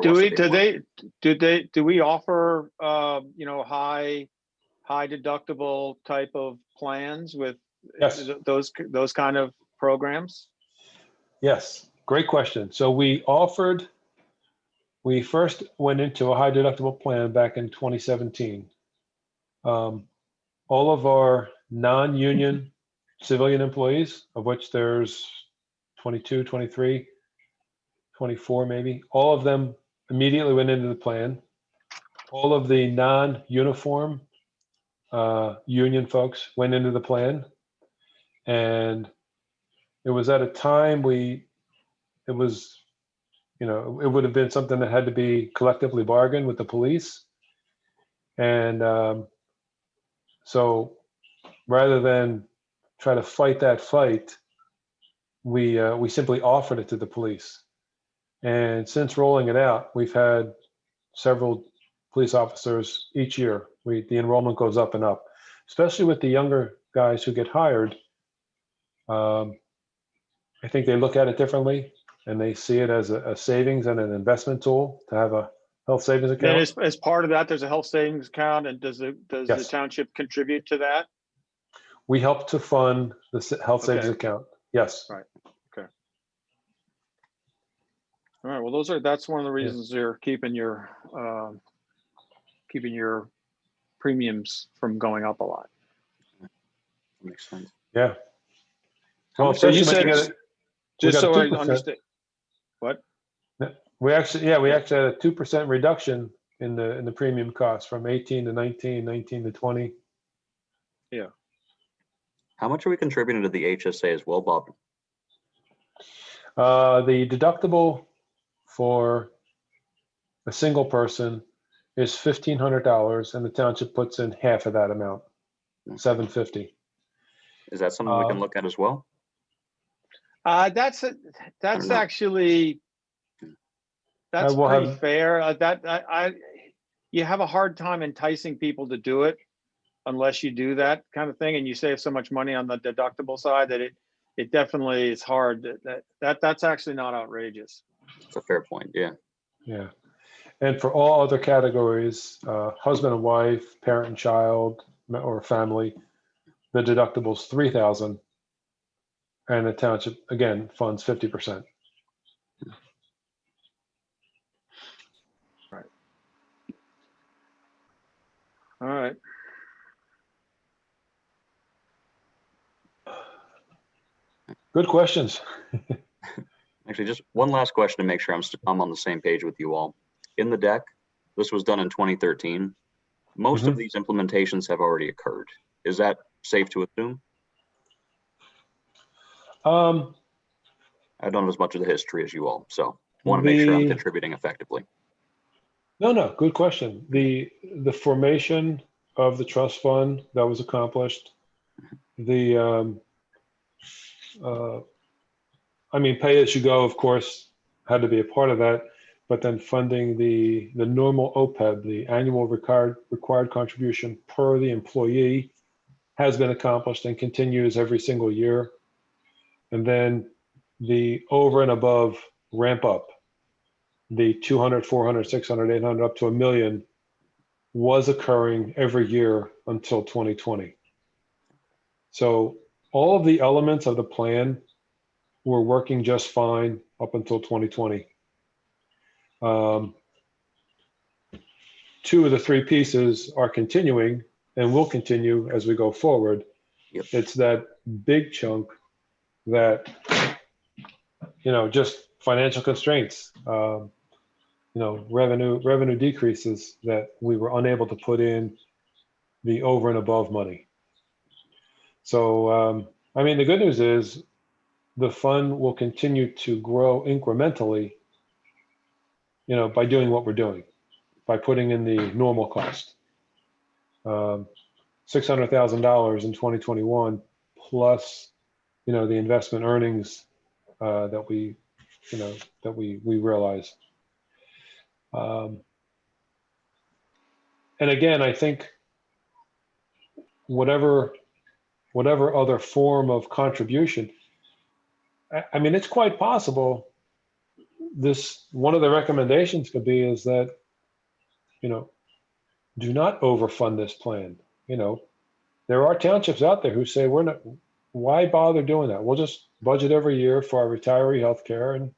offer high deductible type of plans with Yes. those kind of programs? Yes, great question. So we first went into a high deductible plan back in 2017. All of our non-union civilian employees, of which there's 22, 23, 24 maybe, all of them immediately went into the plan. All of the non-uniform union folks went into the plan. And it was at a time it would have been something that had to be collectively bargained with the police. And so rather than try to fight that fight, we simply offered it to the police. And since rolling it out, we've had several police officers each year. The enrollment goes up and up, especially with the younger guys who get hired. I think they look at it differently. and they see it as a savings and an investment tool to have a health savings Then account. as part of that, there's a health savings account, and does the Yes. township contribute to that? We help to fund the health savings Okay. account. Yes. Right. All right, well, that's one of the reasons you're keeping your premiums from going up a lot. Makes sense. Yeah. How Well, much So you especially when said, you get it, just got so I 2%. understand, what? we actually had a 2% reduction in the premium cost from 18 to 19, 19 to 20. How much are we contributing to the HSA as well, Bob? The deductible for a single person is $1,500, and the township puts in half of that amount, $750. Is that something we can look at as well? That's know. actually, that's will pretty have- fair. You have a hard time enticing people to do it unless you do that kind of thing, and you save so much money on the deductible side that it definitely is hard. That's actually not outrageous. It's a fair point. Yeah. Yeah. And for all other categories, husband and wife, parent and child, or family, the deductible is $3,000, and the township again funds 50%. All right. Good questions. Actually, just one last question to make sure I'm on the same page with you all. In the deck, this was done in 2013. Most of these implementations have already occurred. Is that safe to assume? I don't have as much of the history as you all, so want to make sure I'm contributing effectively. No, good question. The formation of the trust fund, that was accomplished. The pay as you go, of course, had to be a part of that, but then funding the normal OPEB, the annual required contribution per the employee, has been accomplished and continues every single year. And then the over and above ramp up, the 200, 400, 600, 800, up to $1 million, was occurring every year until 2020. So all of the elements of the plan were working just fine up until 2020. Two of the three pieces are continuing and will continue as we go forward. Yep. It's that big chunk that, just financial constraints, revenue decreases, that we were unable to put in the over and above money. So, the good news is the fund will continue to grow incrementally, by doing what we're doing, by putting in the normal cost. $600,000 in 2021, plus, the investment earnings that we realize. And again, I think whatever other form of contribution, it's quite possible. One of the recommendations could be is that, do not overfund this plan. There are townships out there who say, why bother doing that? We'll just budget every year for our retiree health care and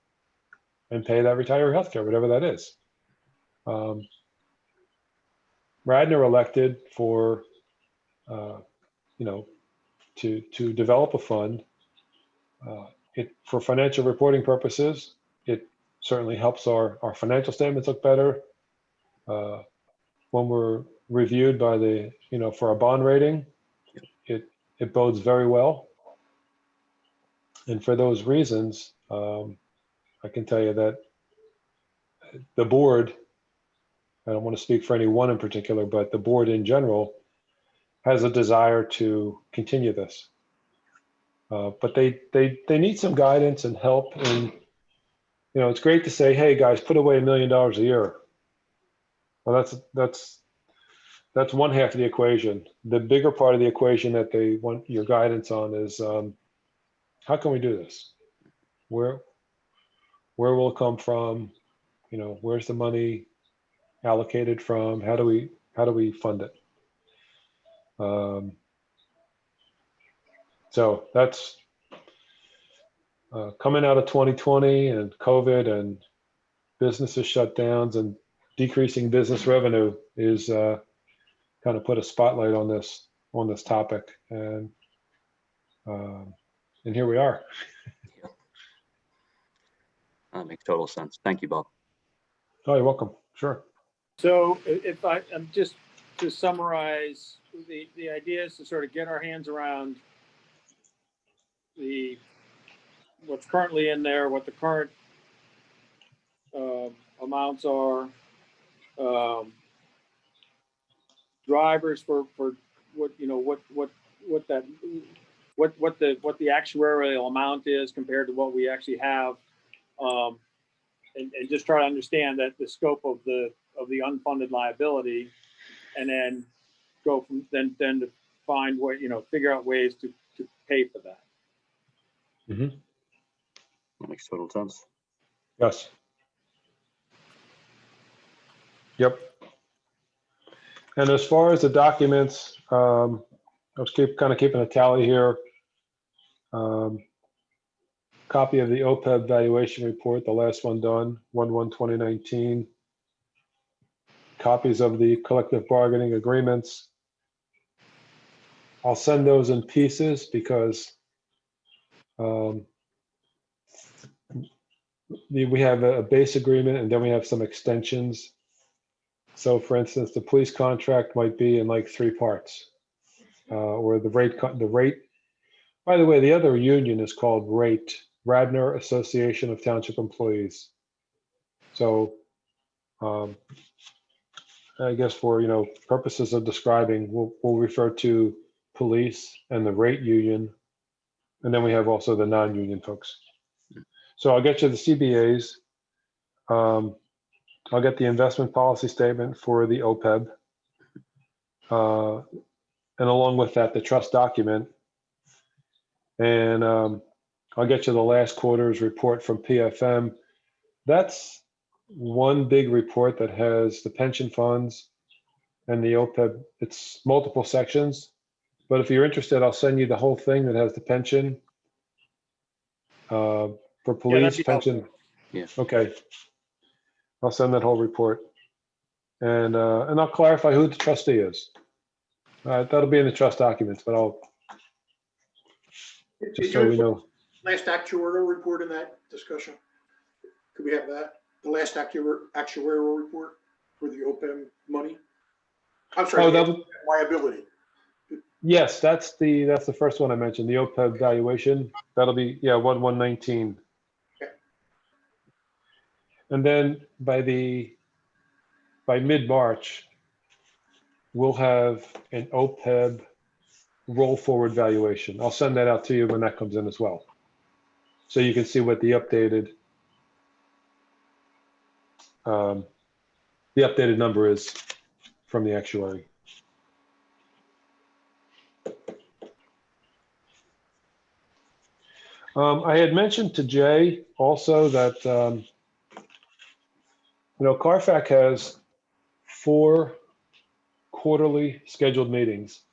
pay that retiree health care, whatever that is. Radnor elected for, to develop a fund. For financial reporting purposes, it certainly helps our financial statements look better. When we're reviewed by for our bond rating, it bodes very well. And for those reasons, I can tell you that the board, I don't want to speak for anyone in particular, but the board in general has a desire to continue this. But they need some guidance and help. And, it's great to say, hey guys, put away $1 million a year. Well, that's one half of the equation. The bigger part of the equation that they want your guidance on is, how can we do this? Where will it come from? You know, where's the money allocated from? How do we fund it? So that's coming out of 2020 and COVID and businesses shutdowns and decreasing business revenue is kind of put a spotlight on this topic, and here we are. That makes total sense. Thank you, Bob. Oh, you're welcome. Sure. So if I'm just to summarize, the idea is to sort of get our hands around what's currently in there, what the current amounts are, drivers for what the actuarial amount is compared to what we actually have, and just try to understand that the scope of the unfunded liability, and then go from then to find what, figure out ways to pay for that. Mm-hmm. That makes total sense. Yes. Yep. And as far as the documents, I was kind of keeping a tally here. Copy of the OPEB valuation report, the last one done, 1/1/2019. Copies of the collective bargaining agreements. I'll send those in pieces because we have a base agreement and then we have some extensions. So for instance, the police contract might be in like 3 parts, or the rate, by the way, the other union is called RATE, Radnor Association of Township Employees. So I guess for, purposes of describing, we'll refer to police and the rate union. And then we have also the non-union folks. So I'll get you the CBAs. I'll get the investment policy statement for the OPEB. And along with that, the trust document. And I'll get you the last quarter's report from PFM. That's one big report that has the pension funds and the OPEB. It's multiple sections. But if you're interested, I'll send you the whole thing that has the pension. For police pension. Yeah. Okay. I'll send that whole report. And I'll clarify who the trustee is. That'll be in the trust documents, but I'll just so we know. Last actuarial report in that discussion. Could we have that? The last actuarial report for the OPEB money? I'm sorry, liability. Yes, that's the first one I mentioned, the OPEB valuation. That'll be 1/1/19. Okay. And then by mid-March, we'll have an OPEB roll forward valuation. I'll send that out to you when that comes in as well. So you can see what the updated number is from the actuary. I had mentioned to Jay also that, CARFAC has 4 quarterly scheduled meetings.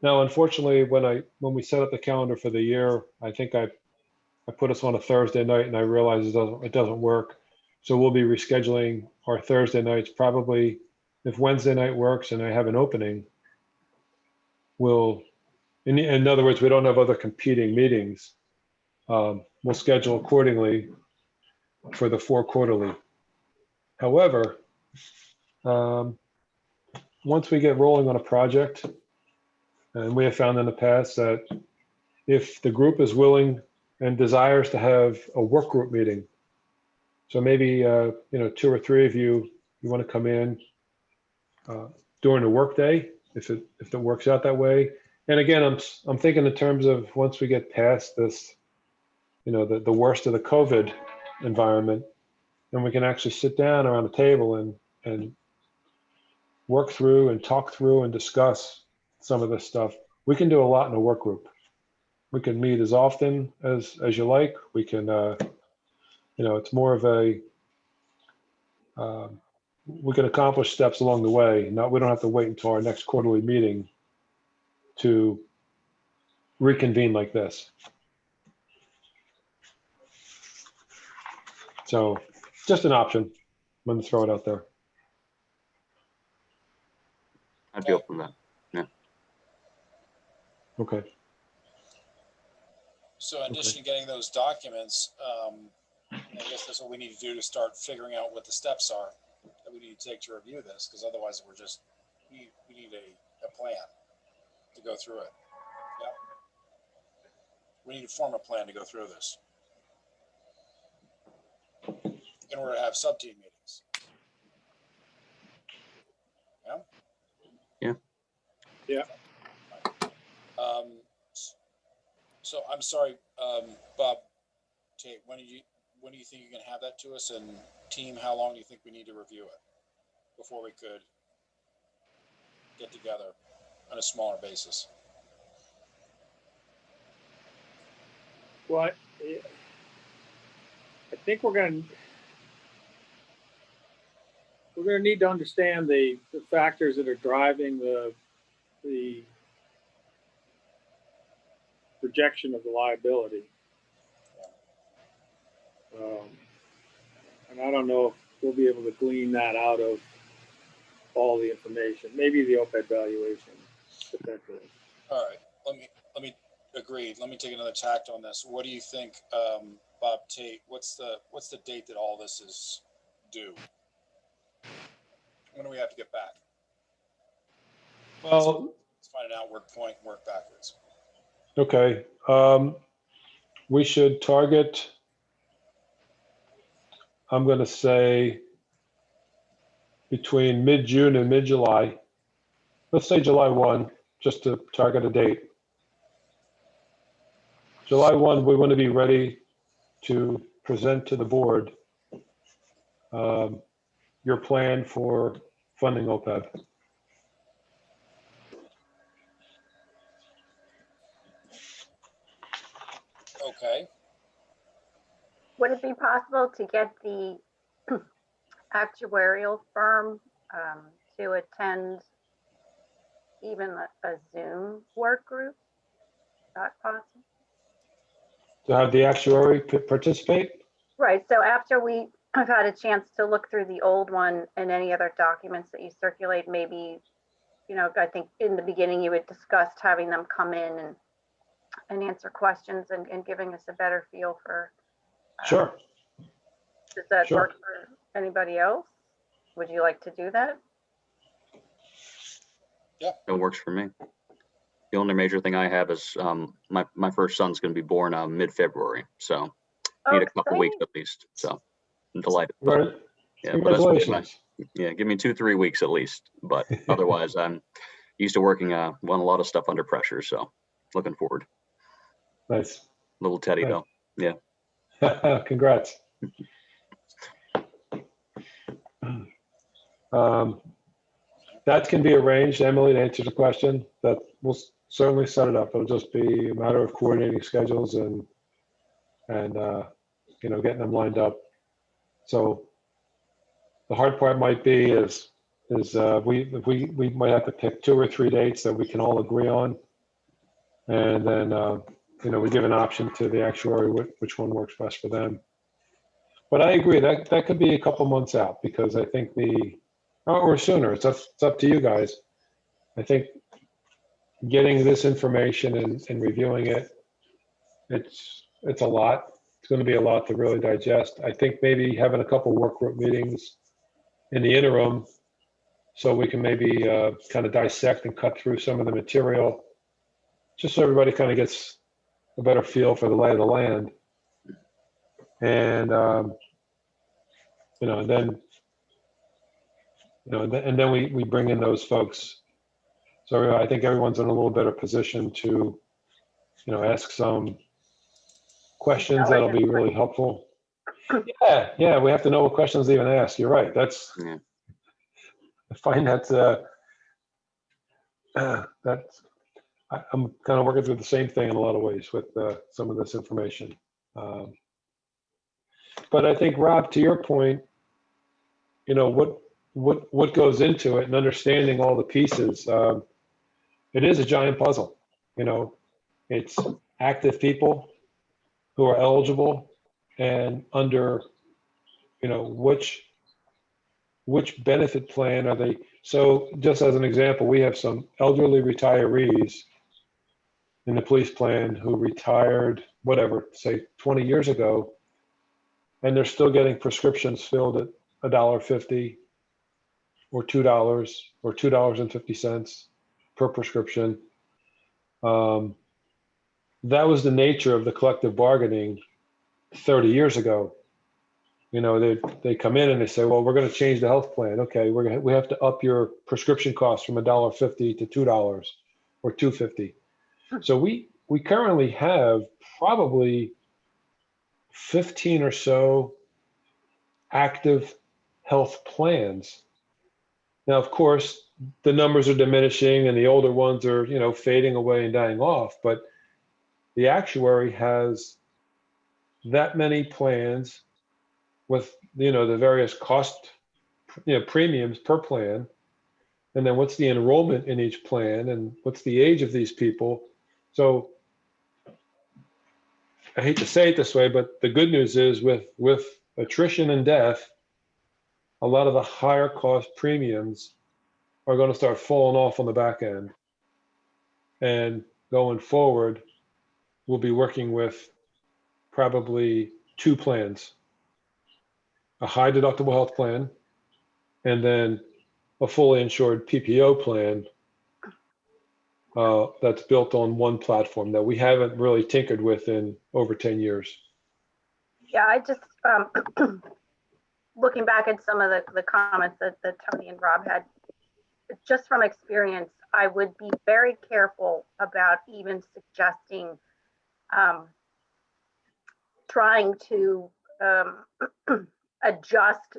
Now, unfortunately, when we set up the calendar for the year, I think I put us on a Thursday night and I realized it doesn't work. So we'll be rescheduling our Thursday nights. Probably if Wednesday night works and I have an opening, in other words, we don't have other competing meetings. We'll schedule accordingly for the 4 quarterly. However, once we get rolling on a project, and we have found in the past that if the group is willing and desires to have a work group meeting, so maybe 2 or 3 of you want to come in during the workday, if it works out that way. And again, I'm thinking in terms of once we get past this, the worst of the COVID environment, then we can actually sit down around the table and work through and talk through and discuss some of this stuff. We can do a lot in a work group. We can meet as often as you like. We can it's more of a, we can accomplish steps along the way. We don't have to wait until our next quarterly meeting to reconvene like this. So just an option. I'm going to throw it out there. I'd be open to that. Okay. So in addition to getting those documents, I guess that's what we need to do to start figuring out what the steps are that we need to take to review this, because otherwise we need a plan to go through it. Yeah. We need to form a plan to go through this in order to have sub-team meetings. Yeah? Yeah. So I'm sorry, Bob, Tate, when do you think you can have that to us? And team, how long do you think we need to review it before we could get together on a smaller basis? Well, I think we're going to need to understand the factors that are driving the projection of the liability. And I don't know if we'll be able to glean that out of all the information. Maybe the OPEB valuation, potentially. All right, let me agree. Let me take another tact on this. What do you think, Bob Tate? What's the date that all this is due? When do we have to get back? Well, let's find an outward point and work backwards. okay. We should target, I'm going to say, between mid-June and mid-July. Let's say July 1, just to target a date. July 1, we want to be ready to present to the board your plan for funding OPEB. Okay. Would it be possible to get the actuarial firm to attend even a Zoom work group? Not possible. To have the actuary participate? Right. So after I've had a chance to look through the old one and any other documents that you circulate, maybe, I think in the beginning you had discussed having them come in and answer questions and giving us a better feel for. Sure. Does that Sure. work for anybody else? Would you like to do that? Yeah, That works for me. The only major thing I have is my first son's going to be born mid-February, so need a couple weeks at least. So I'm delighted. But, yeah, but Congratulations. give me 2-3 weeks at least. But otherwise, I'm used to working on a lot of stuff under pressure. So looking forward. Nice. Little Teddy Nice. though. Yeah. Congrats. That can be arranged, Emily, to answer the question. That we'll certainly set it up. It'll just be a matter of coordinating schedules and getting them lined up. So the hard part might be is we might have to pick 2 or 3 dates that we can all agree on, and then we give an option to the actuary which one works best for them. But I agree that could be a couple months out, because I think or sooner. It's up to you guys. I think getting this information and reviewing it, it's a lot. It's going to be a lot to really digest. I think maybe having a couple work group meetings in the interim, so we can maybe kind of dissect and cut through some of the material, just so everybody kind of gets a better feel for the lay of the land. And then we bring in those folks. So I think everyone's in a little better position to, ask some questions that'll be really helpful. Yeah, we have to know what questions they even ask. You're right. Yeah. I find I'm kind of working through the same thing in a lot of ways with some of this information. But I think, Rob, to your point, you know, what goes into it and understanding all the pieces, it is a giant puzzle. You know, it's active people who are eligible and under, you know, which benefit plan are they? So just as an example, we have some elderly retirees in the police plan who retired, whatever, say 20 years ago, and they're still getting prescriptions filled at $1.50 or $2 or $2.50 per prescription. That was the nature of the collective bargaining 30 years ago. You know, they come in and they say, well, we're going to change the health plan. Okay, we have to up your prescription costs from $1.50 to $2 or $2.50. So we currently have probably 15 or so active health plans. Now, of course, the numbers are diminishing and the older ones are, you know, fading away and dying off, but the actuary has that many plans with, you know, the various cost, you know, premiums per plan, and then what's the enrollment in each plan and what's the age of these people. So I hate to say it this way, but the good news is with attrition and death, a lot of the higher cost premiums are going to start falling off on the back end. And going forward, we'll be working with probably two plans, a high deductible health plan, and then a fully insured PPO plan that's built on one platform that we haven't really tinkered with in over 10 years. Yeah, I just, looking back at some of the comments that Tony and Rob had, just from experience, I would be very careful about even suggesting trying to adjust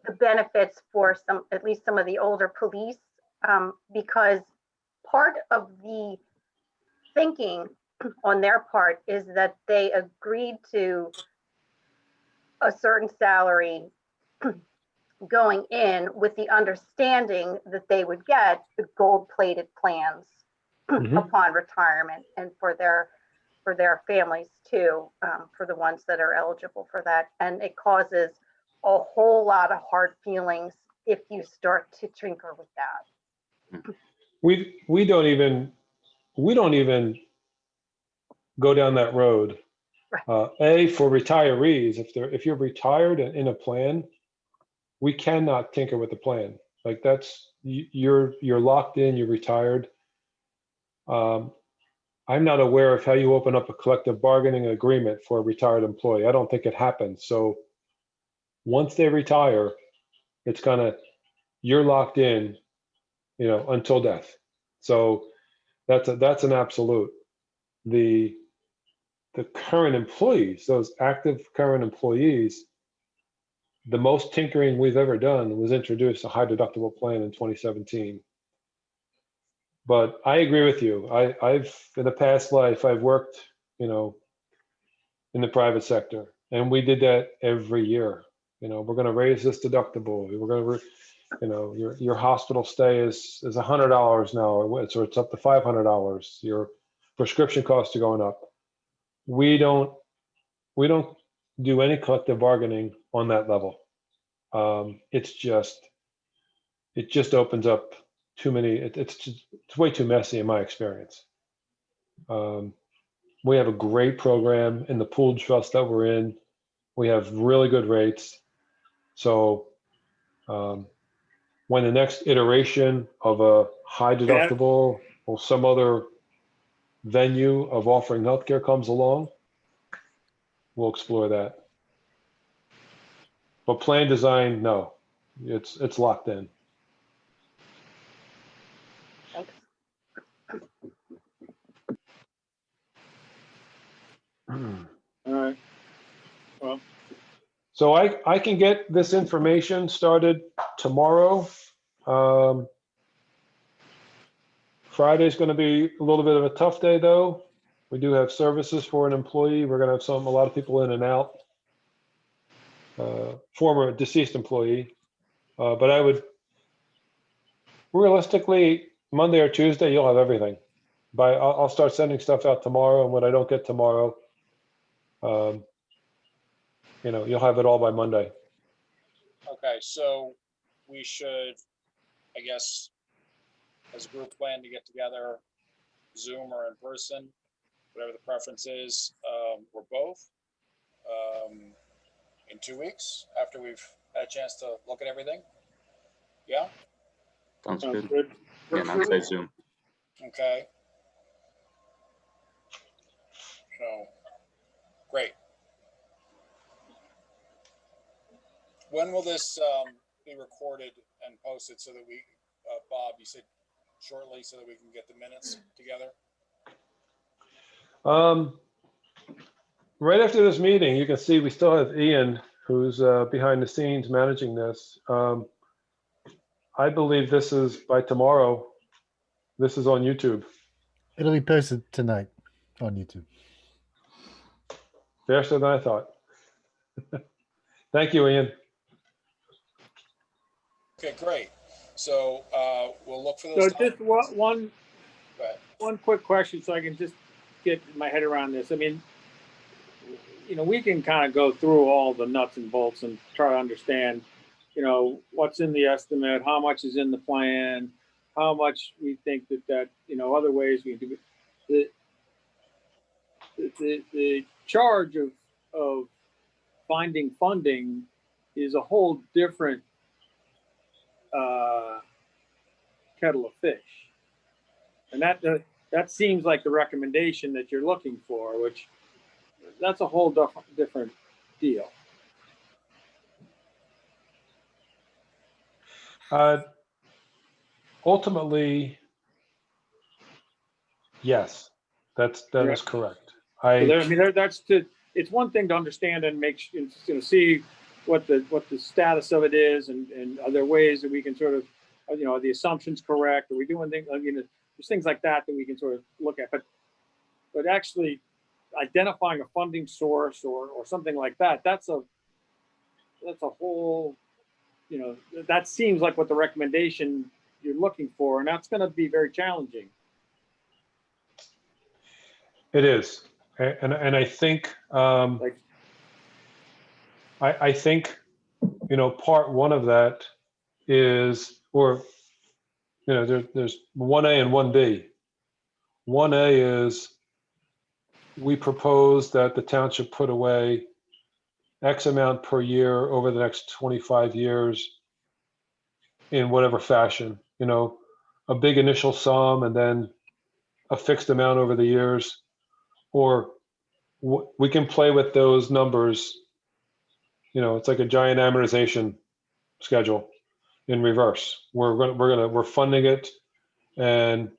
the benefits for at least some of the older police, because part of the thinking on their part is that they agreed to a certain salary going in with the understanding that they would get the gold-plated plans upon retirement, and for their families too, for the ones that are eligible for that. And it causes a whole lot of hard feelings if you start to tinker with that. We don't even go down that road. Right. For retirees, if you're retired in a plan, we cannot tinker with the plan. Like you're locked in, you're retired. I'm not aware of how you open up a collective bargaining agreement for a retired employee. I don't think it happens. So once they retire, you're locked in, you know, until death. So that's an absolute. The current employees, those active current employees, the most tinkering we've ever done was introduce a high deductible plan in 2017. But I agree with you. I've in a past life, I've worked, you know, in the private sector, and we did that every year. You know, we're going to raise this deductible. We're going to, you know, your hospital stay is $100 now, or it's up to $500. Your prescription costs are going up. We don't do any collective bargaining on that level. It just opens up too many. It's way too messy in my experience. We have a great program in the pooled trust that we're in. We have really good rates. So when the next iteration of a high deductible or some other venue of offering healthcare comes along, we'll explore that. But plan design, no, it's locked in. Thanks. All right. Well, so I can get this information started tomorrow. Friday's going to be a little bit of a tough day, though. We do have services for an employee. We're going to have a lot of people in and out. former deceased employee. But I would, realistically, Monday or Tuesday, you'll have everything. I'll start sending stuff out tomorrow, and what I don't get tomorrow, you'll have it all by Monday. Okay, so we should, I guess, as a group plan to get together, Zoom or in person, whatever the preference is, or both, in 2 weeks after we've had a chance to look at everything. Yeah. Sounds Sounds good. good. Yeah, and I'd say Zoom. Okay. So, great. When will this be recorded and posted so that we, Bob, you said shortly so that we can get the minutes together? Right after this meeting, you can see we still have Ian, who's behind the scenes managing this. I believe this is by tomorrow. This is on YouTube. It'll be posted tonight on YouTube. Faster than I thought. Thank you, Ian. Okay, great. So we'll look for So those. just one Go ahead. one quick question so I can just get my head around this. I mean, we can kind of go through all the nuts and bolts and try to understand, what's in the estimate, how much is in the plan, how much we think that other ways we do it. The charge of finding funding is a whole different kettle of fish, and that seems like the recommendation that you're looking for, which that's a whole different deal. Ultimately, yes, that is correct. It's one thing to understand and see what the status of it is, and are there ways that we can sort of, are the assumptions correct? Are we doing things? There's things like that we can sort of look at, but actually identifying a funding source or something like that, that's a whole, that seems like what the recommendation you're looking for, and that's going to be very challenging. It is, and I think I think part one of that is, or there's 1A and 1B. 1A is we propose that the township put away X amount per year over the next 25 years in whatever fashion, a big initial sum and then a fixed amount over the years, or we can play with those numbers. It's like a giant amortization schedule in reverse. We're funding it, and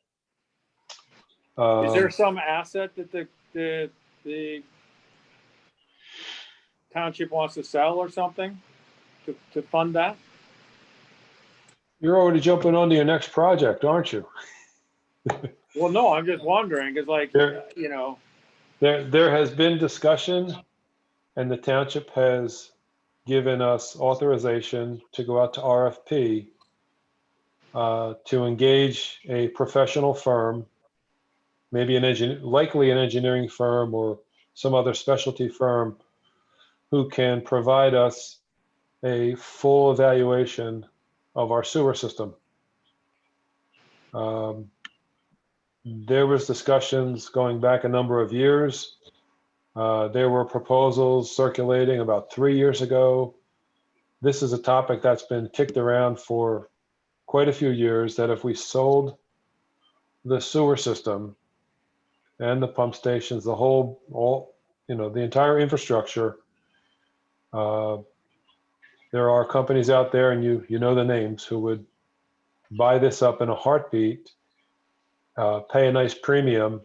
is there some asset that the township wants to sell or something to fund that? You're already jumping onto your next project, aren't you? Well, no, I'm just wondering because, there has been discussion, and the township has given us authorization to go out to RFP to engage a professional firm, maybe likely an engineering firm or some other specialty firm, who can provide us a full evaluation of our sewer system. There was discussions going back a number of years. There were proposals circulating about 3 years ago. This is a topic that's been kicked around for quite a few years, that if we sold the sewer system and the pump stations, the entire infrastructure, there are companies out there, and you know the names, who would buy this up in a heartbeat, pay a nice premium.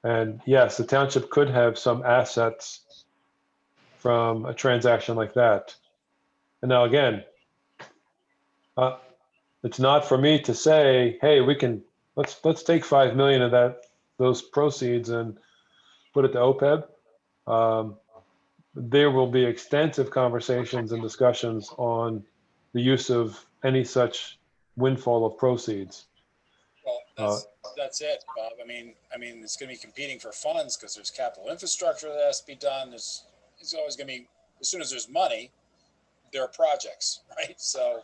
And yes, the township could have some assets from a transaction like that. And now again, it's not for me to say, hey, let's take 5 million of those proceeds and put it to OPEB. there will be extensive conversations and discussions on the use of any such windfall of proceeds. Well, that's it, Bob. I mean, it's going to be competing for funds because there's capital infrastructure that has to be done. It's always going to be, as soon as there's money, there are projects, right? So,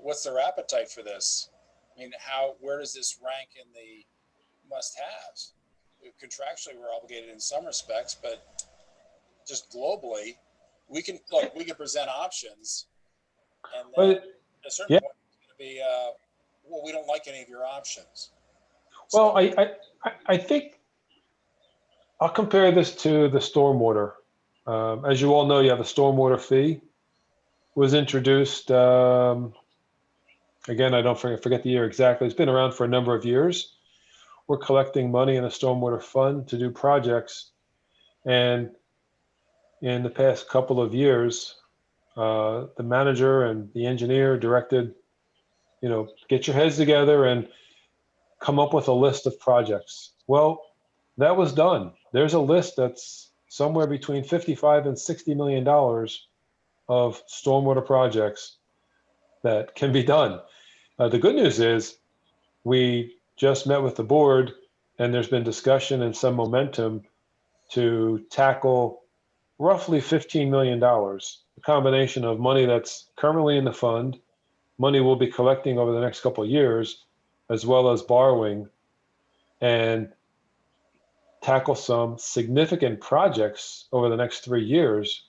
what's their appetite for this? I mean, where does this rank in the must-haves? Contractually, we're obligated in some respects, but just globally, we can present options, and then But at a certain yeah, point, it's going to be, well, we don't like any of your options. well, I think I'll compare this to the stormwater. As you all know, you have a stormwater fee was introduced. Again, I don't forget the year exactly. It's been around for a number of years. We're collecting money in a stormwater fund to do projects, and in the past couple of years, the manager and the engineer directed, get your heads together and come up with a list of projects. Well, that was done. There's a list that's somewhere between 55 and $60 million of stormwater projects that can be done. The good news is we just met with the board, and there's been discussion and some momentum to tackle roughly $15 million, a combination of money that's currently in the fund, money we'll be collecting over the next couple of years, as well as borrowing, and tackle some significant projects over the next 3 years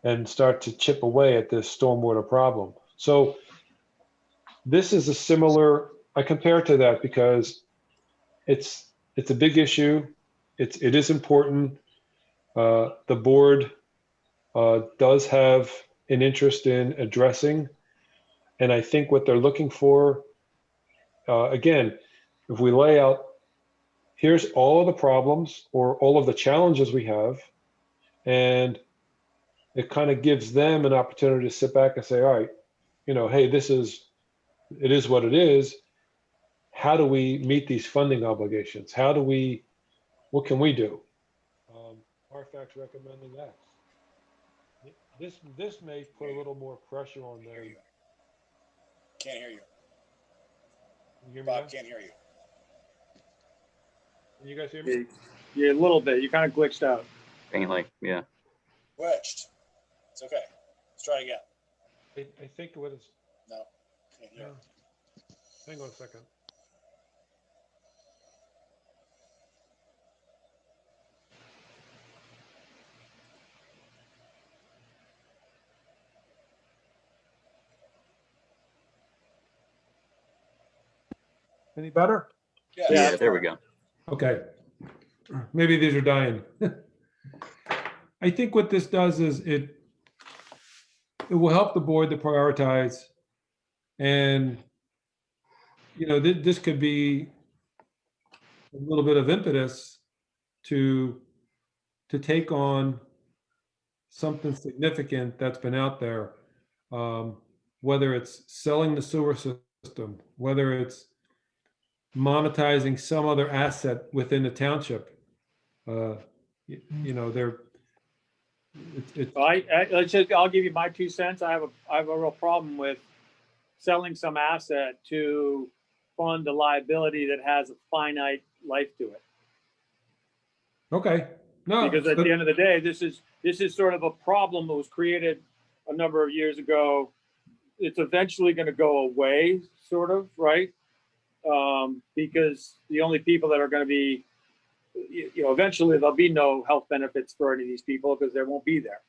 and start to chip away at this stormwater problem. So this is a similar, I compare it to that because it's a big issue. It is important. The board does have an interest in addressing, and I think what they're looking for, again, if we lay out, here's all of the problems or all of the challenges we have, and it kind of gives them an opportunity to sit back and say, all right, hey, it is what it is. How do we meet these funding obligations? What can we do? Carfax recommending X. This may put a little more pressure on them. Can't hear you. Can you hear me Bob, now? can't hear you. Can you guys hear me? Yeah, a little bit. You kind of glitched out. Faintly, yeah. Glitched. It's okay. Let's try again. I think what is. No, can't hear. Hang on a second. Any better? Yes. Yeah, there we go. Okay. Maybe these are dying. I think what this does is it will help the board to prioritize, and this could be a little bit of impetus to take on something significant that's been out there, whether it's selling the sewer system, whether it's monetizing some other asset within the township. I'll give you my 2 cents. I have a real problem with selling some asset to fund a liability that has a finite life to it. Okay. No, because at the end of the day, this is sort of a problem that was created a number of years ago. It's eventually going to go away, sort of, right? Because the only people that are going to be, eventually there'll be no health benefits for any of these people because there won't be there.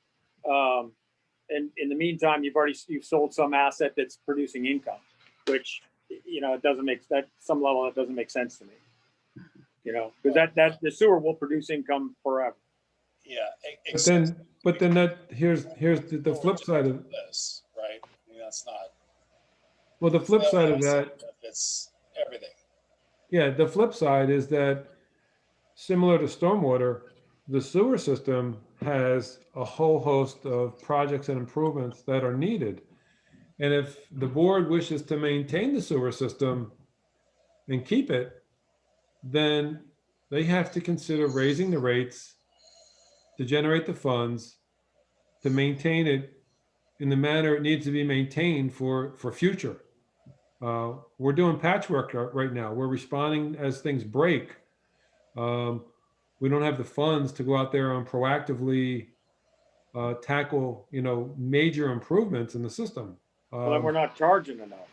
And in the meantime, you've sold some asset that's producing income, which it doesn't make that some level it doesn't make sense to me. Because that the sewer will produce income forever. Yeah. But then here's the flip side of this, right? I mean, that's not. Well, the flip side of that, it's everything. Yeah, the flip side is that similar to stormwater, the sewer system has a whole host of projects and improvements that are needed. And if the board wishes to maintain the sewer system and keep it, then they have to consider raising the rates to generate the funds to maintain it in the manner it needs to be maintained for future. We're doing patchwork right now. We're responding as things break. We don't have the funds to go out there and proactively tackle, major improvements in the system. Well, then we're not charging enough.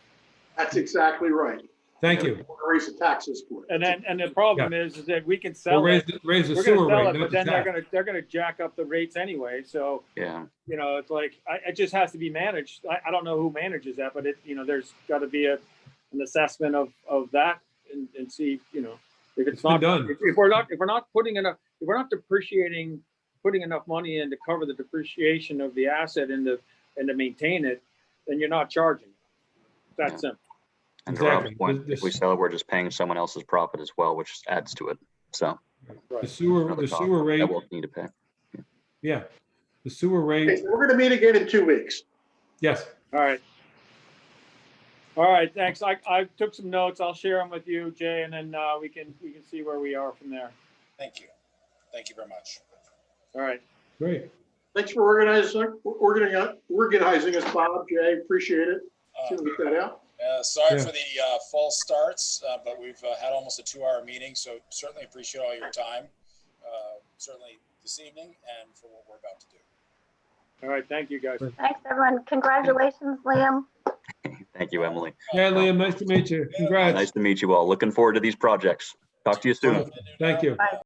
That's exactly right. Thank you. We're gonna raise the taxes for it. And the problem is that we can We'll sell raise it. raise the We're gonna sewer sell rate, it, not but the then tax. they're gonna jack up the rates anyway. So, Yeah. it's like, it just has to be managed. I don't know who manages that, but there's gotta be an assessment of that and see, if it's been not done. if we're not putting enough, if we're not putting enough money in to cover the depreciation of the asset and to maintain it, then you're not charging. That's simple. And to Rob's Exactly. point, if we sell it, we're just paying someone else's profit as well, which adds to it. So The sewer another cost rate, that we'll need to pay. yeah, the sewer Okay, rate, so we're gonna meet again in 2 weeks. yes. All right, thanks. I took some notes. I'll share them with you, Jay, and then we can see where we are from there. Thank you. Thank you very much. All right. Great. Thanks for organizing us, Bob, Jay, appreciate it. See what we got out. Sorry Yeah. for the false starts, but we've had almost a 2-hour meeting, so certainly appreciate all your time, certainly this evening and for what we're about to do. All right. Thank you, guys. Thanks, everyone. Congratulations, Liam. Thank you, Emily. Yeah, Liam, nice to meet you. Congrats. Nice to meet you all. Looking forward to these projects. Talk to you soon. Thank you. Bye.